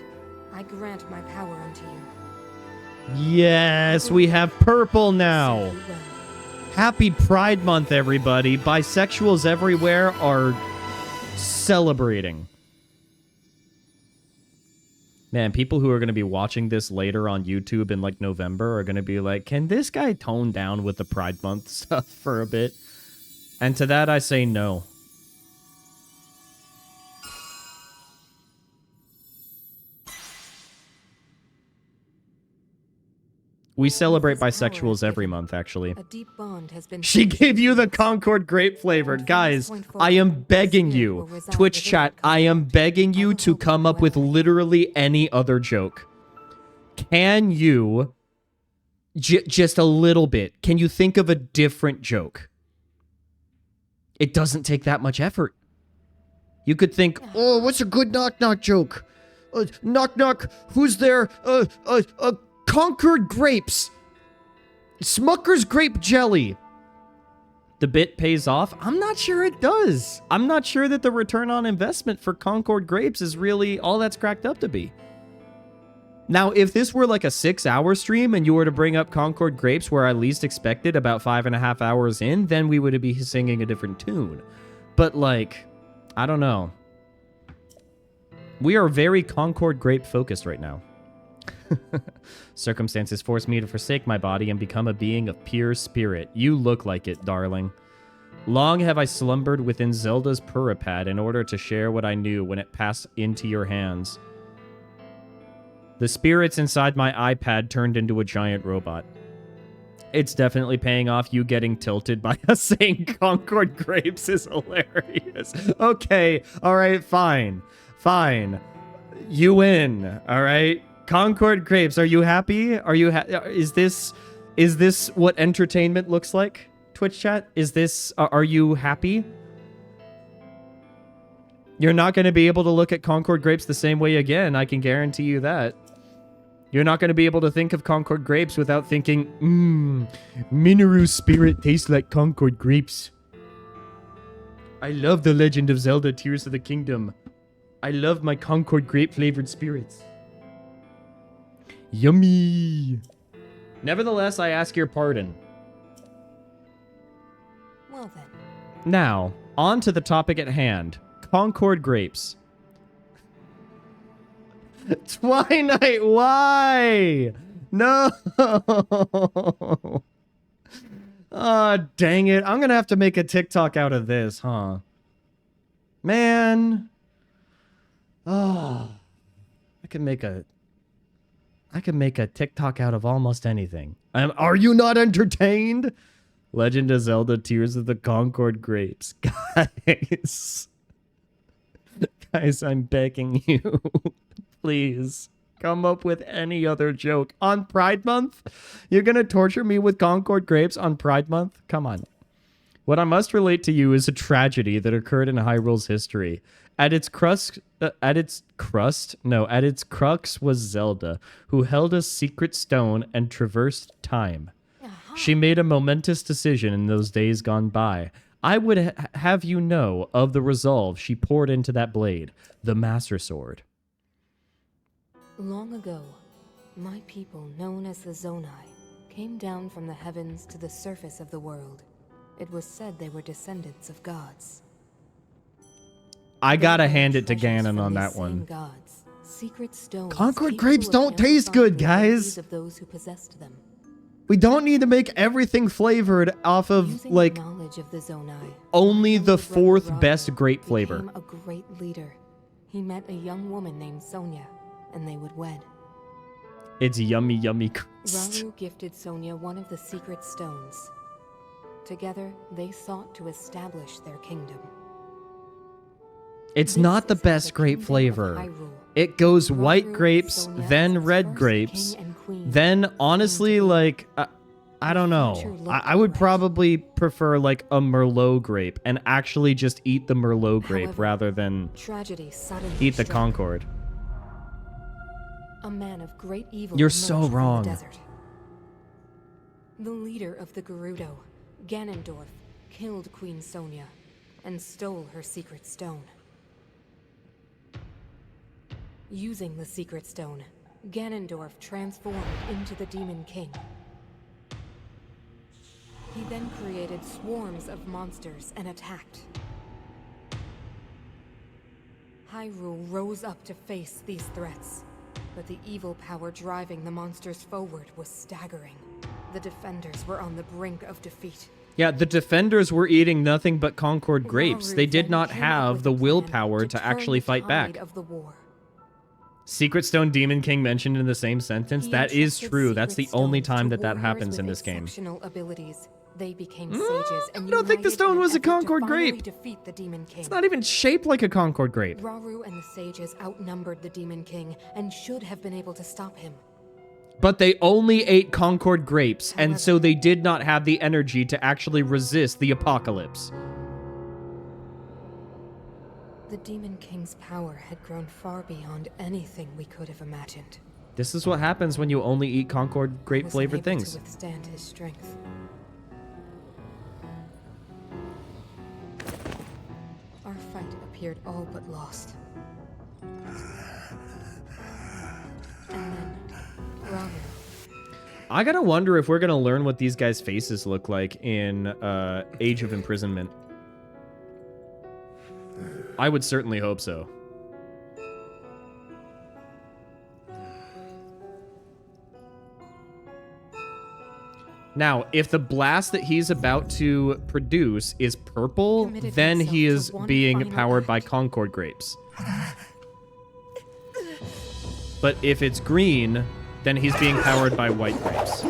I grant my power unto you. Yes, we have purple now. Serve you well. Happy Pride Month, everybody. Bisexuals everywhere are celebrating. Man, people who are going to be watching this later on YouTube in like November are going to be like, can this guy tone down with the Pride Month stuff for a bit? And to that I say no. We celebrate bisexuals every month, actually. A deep bond has been She gave you the Concord grape flavor. Guys, I am begging you. Twitch chat, I am begging you to come up with literally any other joke. Can you, just a little bit, can you think of a different joke? It doesn't take that much effort. You could think, oh, what's a good knock-knock joke? Knock-knock, who's there? Concord grapes. Smucker's grape jelly. the bit pays off? I'm not sure it does. I'm not sure that the return on investment for Concord grapes is really all that's cracked up to be. Now, if this were like a 6-hour stream and you were to bring up Concord grapes where I least expected about 5.5 hours in, then we would be singing a different tune. But like, I don't know. We are very Concord grape focused right now. Circumstances force me to forsake my body and become a being of pure spirit. You look like it, darling. Long have I slumbered within Zelda's Puripad in order to share what I knew when it passed into your hands. The spirits inside my iPad turned into a giant robot. It's definitely paying off. You getting tilted by us saying Concord grapes is hilarious. Okay, all right, fine. Fine. You win, all right? Concord grapes, are you happy? Are you is this what entertainment looks like? Twitch chat? Is this are you happy? You're not going to be able to look at Concord grapes the same way again, I can guarantee you that. You're not going to be able to think of Concord grapes without thinking, Minoru's spirit tastes like Concord grapes. I love The Legend of Zelda Tears of the Kingdom. I love my Concord grape flavored spirits. Yummy. Nevertheless, I ask your pardon. Well then. Now, on to the topic at hand. Concord grapes. Twilight, why? No. Ah, dang it. I'm going to have to make a TikTok out of this, huh? Man. Oh. I can make a TikTok out of almost anything. Are you not entertained? Legend of Zelda Tears of the Concord Grapes. Guys. Guys, I'm begging you. Please. Come up with any other joke. On Pride Month? You're going to torture me with Concord Grapes on Pride Month? Come on. What I must relate to you is a tragedy that occurred in Hyrule's history. At its crux was Zelda, who held a secret stone and traversed time. She made a momentous decision in those days gone by. I would have you know of the resolve she poured into that blade, the Master Sword. Long ago, my people, known as the Zonai, came down from the heavens to the surface of the world. It was said they were descendants of gods. I gotta hand it to Ganon on that one. Gods, secret stones Concord grapes don't taste good, guys. Of those who possessed them. We don't need to make everything flavored off of, Using like, knowledge of the Zonai, only the young brother 4th best grape flavor. became a great leader. He met a young woman named Sonia, and they would wed. It's yummy, yummy crust. Rauru gifted Sonia one of the secret stones. Together, they sought to establish their kingdom. It's not the best grape flavor. It goes white grapes, then red grapes, then honestly, like, I don't know. I would probably prefer like a Merlot grape and actually just eat the Merlot grape rather than eat the Concord. A man of great evil. You're so wrong. The desert. The leader of the Gerudo, Ganondorf, killed Queen Sonia and stole her secret stone. Using the secret stone, Ganondorf transformed into the Demon King. He then created swarms of monsters and attacked. Hyrule rose up to face these threats, but the evil power driving the monsters forward was staggering. The defenders were on the brink of defeat. Yeah, the defenders were eating nothing but Concord grapes. They did not have the willpower to actually fight back. Secret Stone Demon King mentioned in the same sentence? That is true. That's the only time that happens in this game. They became sages and I don't think the stone was a Concord grape. Defeat the Demon King. It's not even shaped like a Concord grape. Rauru and the sages outnumbered the Demon King and should have been able to stop him. But they only ate Concord grapes, and so they did not have the energy to actually resist the apocalypse. The Demon King's power had grown far beyond anything we could have imagined. This is what happens when you only eat Concord grape flavored things. To withstand his strength. appeared all but lost. And then, Ramu. I gotta wonder if we're gonna learn what these guys' faces look like in Age of Imprisonment. I would certainly hope so. Now, if the blast that he's about to produce is purple, then he is being powered by Concord grapes. But if it's green, then he's being powered by white grapes.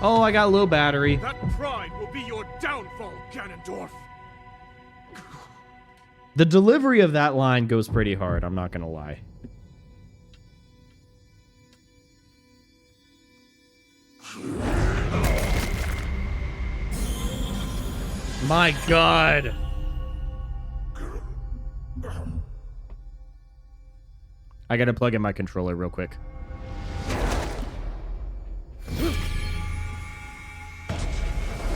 Oh, I got a low battery. That pride will be your downfall, Ganondorf. The delivery of that line goes pretty hard, I'm not gonna lie. My God. I gotta plug in my controller real quick.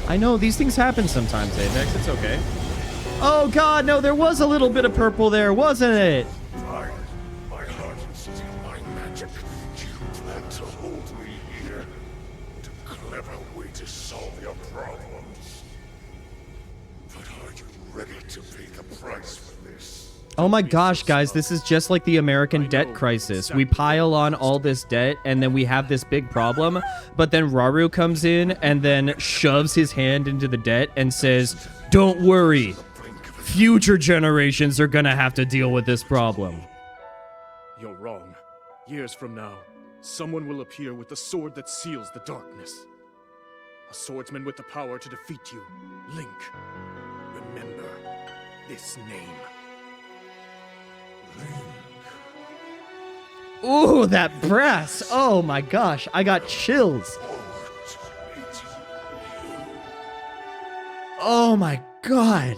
I know, these things happen sometimes, Apex. It's okay. Oh, God, no, there was a little bit of purple there, wasn't it? Fine. My heart and steal my magic. You plan to hold me here. What a clever way to solve your problems. But are you ready to pay the price for this? Oh my gosh, guys, this is just like the American debt crisis. We pile on all this debt, and then we have this big problem, but then Raru comes in and then shoves his hand into the debt and says, "Don't worry. Future generations are gonna have to deal with this problem." You're wrong. Years from now, someone will appear with the sword that seals the darkness. A swordsman with the power to defeat you. Link. Remember this name. Ooh, that brass. Oh my gosh, I got chills. Oh my God.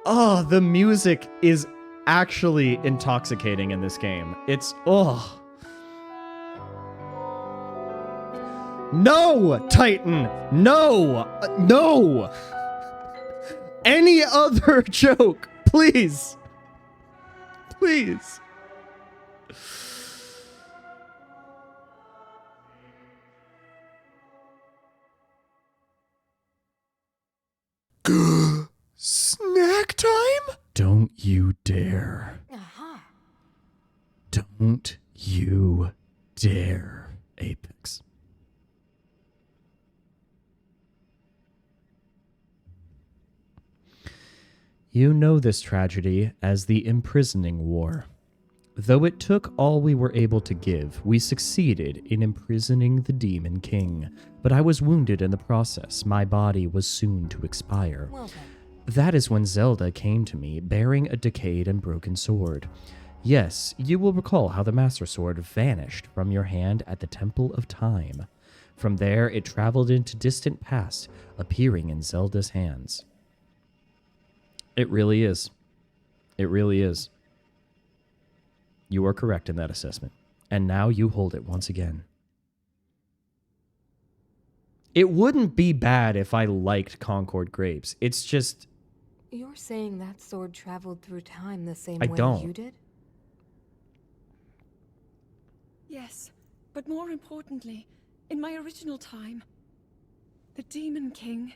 Oh, the music is actually intoxicating in this game. It's, oh. No, Titan. No. No. Any other joke, please. Please. Snack time? Don't you dare. Aha. Don't you dare, Apex. You know this tragedy as the Imprisoning War. Though it took all we were able to give, we succeeded in imprisoning the Demon King. But I was wounded in the process. My body was soon to expire. Well then. That is when Zelda came to me, bearing a decayed and broken sword. Yes, you will recall how the Master Sword vanished from your hand at the Temple of Time. From there, it traveled into distant past, appearing in Zelda's hands. It really is. It really is. You are correct in that assessment. And now you hold it once again. It wouldn't be bad if I liked Concord grapes. It's just... You're saying that sword traveled through time the same I way don't. you did? Yes, but more importantly, in my original time, the Demon King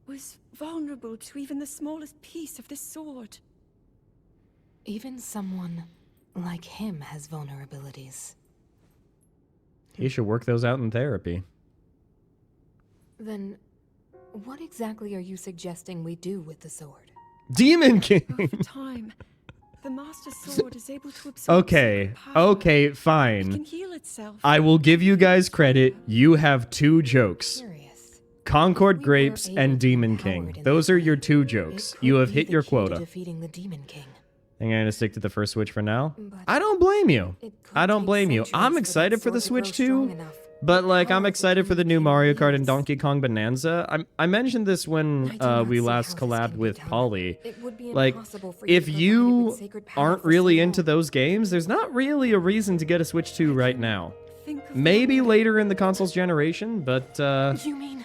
was vulnerable to even the smallest piece of this sword. Even someone like him has vulnerabilities. He should work those out in therapy. Then, what exactly are you suggesting we do with the sword? Demon King! Over time, the Master Sword is able to absorb Okay, sacred power. okay, It fine. can heal itself. I will give you guys credit. You have two jokes. Curious. Concord We were grapes able and to be Demon empowered King. in Those that are way. your two It jokes. could You have be hit the your key to quota. defeating the Demon King. I'm going to stick to the first Switch for now. But I don't blame you. it could I don't take blame you. centuries I'm for that excited for the sword to Switch grow strong too. enough. But like, I'm All the excited for the new Demon King Mario Kart and needs. Donkey Kong Bonanza. I mentioned this when I do not we see last how this collabed can be with done. Polly. It would be Like, impossible for if to provide it you with sacred power aren't for really so into long. those games, there's not really a reason to get a Switch 2 right now. think of Maybe the- later in the console's generation, but You mean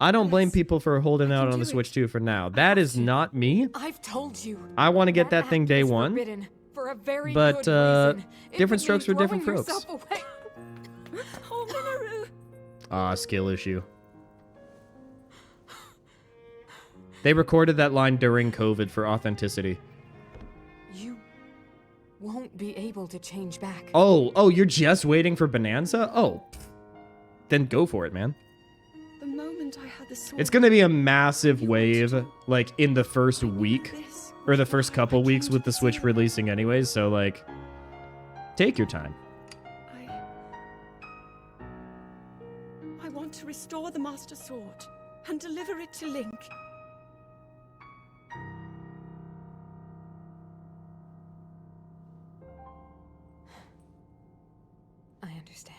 I don't blame Yes, people for holding I out can on the do Switch it. 2 for now. That is not me. I've told you? I want to get that thing act day is one. forbidden for a very But, good reason. It different would strokes mean for different throwing folks. yourself away. Oh, Minoru! Ah, skill issue. They recorded that line during COVID for authenticity. You won't be able to change back. Oh, you're just waiting for Bonanza? Oh, then go for it, man. The moment I had the sword, It's gonna be a massive wave, like, in the first week, this, or the first couple weeks with the Switch releasing anyways, so, like, take your time. I want to restore the Master Sword and deliver it to Link. I understand.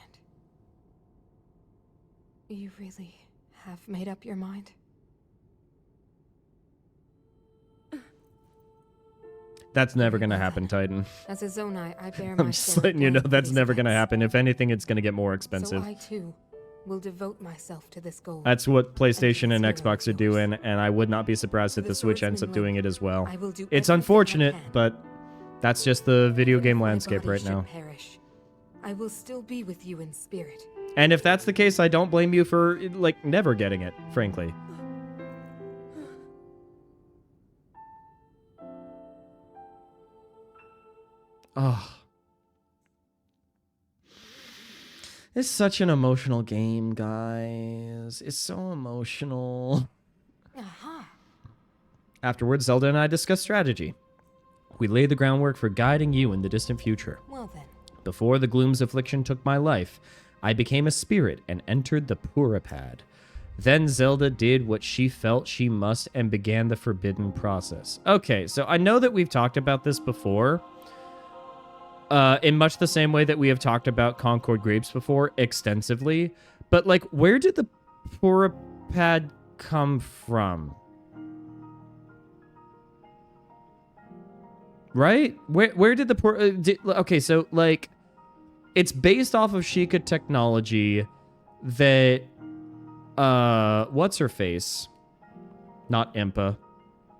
You really have made up your mind? That's never gonna happen, Titan. As a Zonai, I bear I'm my just share of letting you know blame for that's these never gonna events. happen. If anything, it's gonna get more So expensive. I too will devote myself to this goal. That's what PlayStation and this hero Xbox are of yours. doing, and I would not be surprised if For the the Switch ends up swordsman doing Link, it as well. I will do It's everything I unfortunate, can. but that's just the video Even game if my landscape body right should now. perish, I will still be with you in spirit. And if that's the case, I don't blame you for, like, never getting it, frankly. Oh. It's such an emotional game, guys. It's so emotional. Aha. Afterwards, Zelda and I discussed strategy. We laid the groundwork for guiding you in the distant future. Well then. Before the gloom's affliction took my life, I became a spirit and entered the Purapad. Then Zelda did what she felt she must and began the forbidden process. Okay, so I know that we've talked about this before, in much the same way that we have talked about Concord Grapes before extensively, but, like, where did the Purapad come from? Right? Where did the okay, so, like, it's based off of Sheikah technology that what's her face? Not Impa.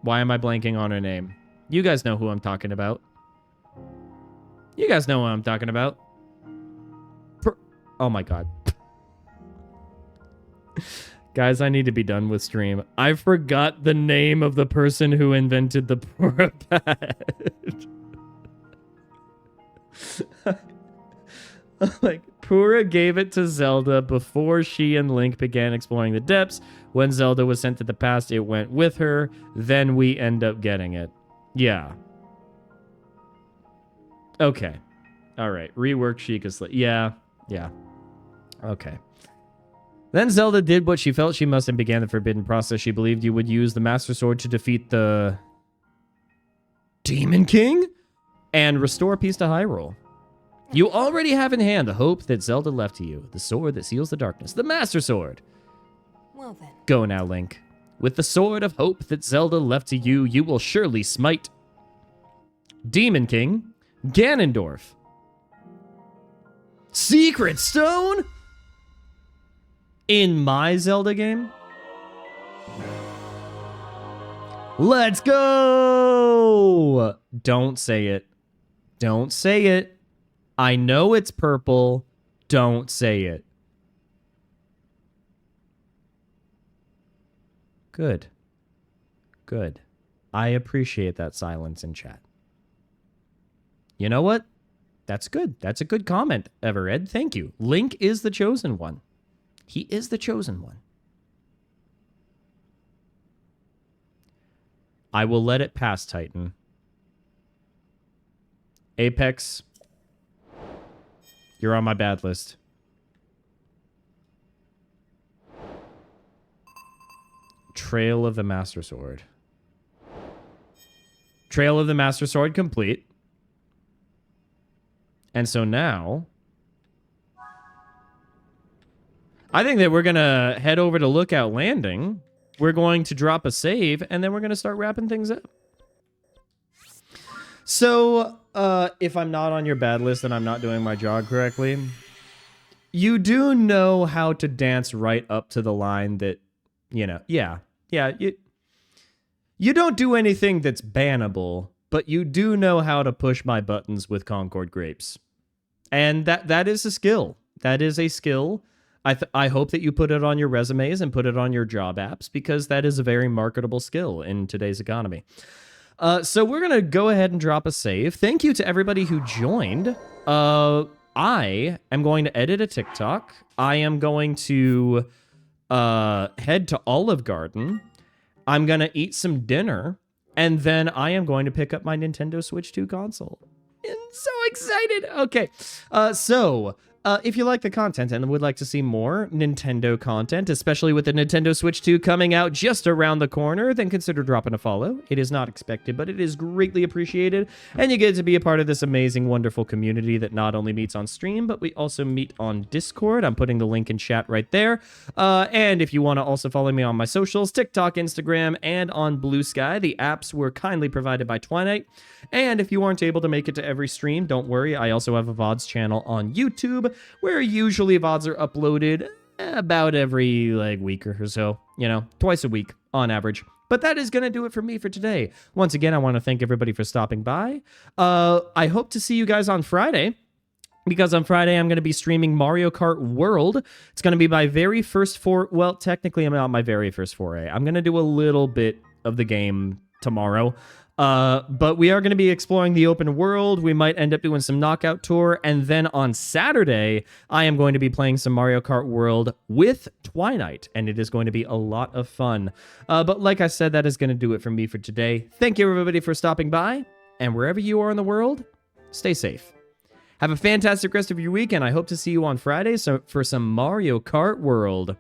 Why am I blanking on her name? You guys know who I'm talking about. You guys know what I'm talking about. Oh my god. Guys, I need to be done with stream. I forgot the name of the person who invented the Purapad. Like, Pura gave it to Zelda before she and Link began exploring the depths. When Zelda was sent to the past, it went with her. Then we end up getting it. Yeah. Okay. All right. Rework Sheikah's... Yeah. Okay. Then Zelda did what she felt she must and began the forbidden process. She believed you would use the Master Sword to defeat the Demon King and restore peace to Hyrule. You already have in hand the hope that Zelda left to you, the sword that seals the darkness, the Master Sword. Well then. Go now, Link. With the sword of hope that Zelda left to you, you will surely smite Demon King, Ganondorf. Secret Stone? In my Zelda game? Let's go! Don't say it. Don't say it. I know it's purple. Don't say it. Good. Good. I appreciate that silence in chat. You know what? That's good. That's a good comment, Evered. Thank you. Link is the chosen one. He is the chosen one. I will let it pass, Titan. Apex, you're on my bad list. Trail of the Master Sword. Trail of the Master Sword complete. And so now, I think that we're going to head over to Lookout Landing. We're going to drop a save, and then we're going to start wrapping things up. So, if I'm not on your bad list and I'm not doing my job correctly, You do know how to dance right up to the line that, yeah, you don't do anything that's bannable, but you do know how to push my buttons with Concord grapes. And that is a skill. That is a skill. I hope that you put it on your resumes and put it on your job apps, because that is a very marketable skill in today's economy. So we're going to go ahead and drop a save. Thank you to everybody who joined. I am going to edit a TikTok. I am going to head to Olive Garden. I'm going to eat some dinner. And then I am going to pick up my Nintendo Switch 2 console. I'm so excited. Okay. If you like the content and would like to see more Nintendo content, especially with the Nintendo Switch 2 coming out just around the corner, then consider dropping a follow. It is not expected, but it is greatly appreciated, and you get to be a part of this amazing, wonderful community that not only meets on stream, but we also meet on Discord. I'm putting the link in chat right there. And if you want to also follow me on my socials, TikTok, Instagram, and on Blue Sky, the apps were kindly provided by Twilight. And if you aren't able to make it to every stream, don't worry. I also have a VODs channel on YouTube, where usually VODs are uploaded about every week or so, twice a week on average. But that is going to do it for me for today. Once again, I want to thank everybody for stopping by. I hope to see you guys on Friday, because on Friday I'm going to be streaming Mario Kart World. It's going to be my very first technically I'm not my very first foray. I'm going to do a little bit of the game tomorrow. But we are going to be exploring the open world. We might end up doing some knockout tour. And then on Saturday, I am going to be playing some Mario Kart World with Twilight. And it is going to be a lot of fun. But like I said, that is going to do it for me for today. Thank you, everybody, for stopping by. And wherever you are in the world, stay safe. Have a fantastic rest of your week. And I hope to see you on Friday for some Mario Kart World.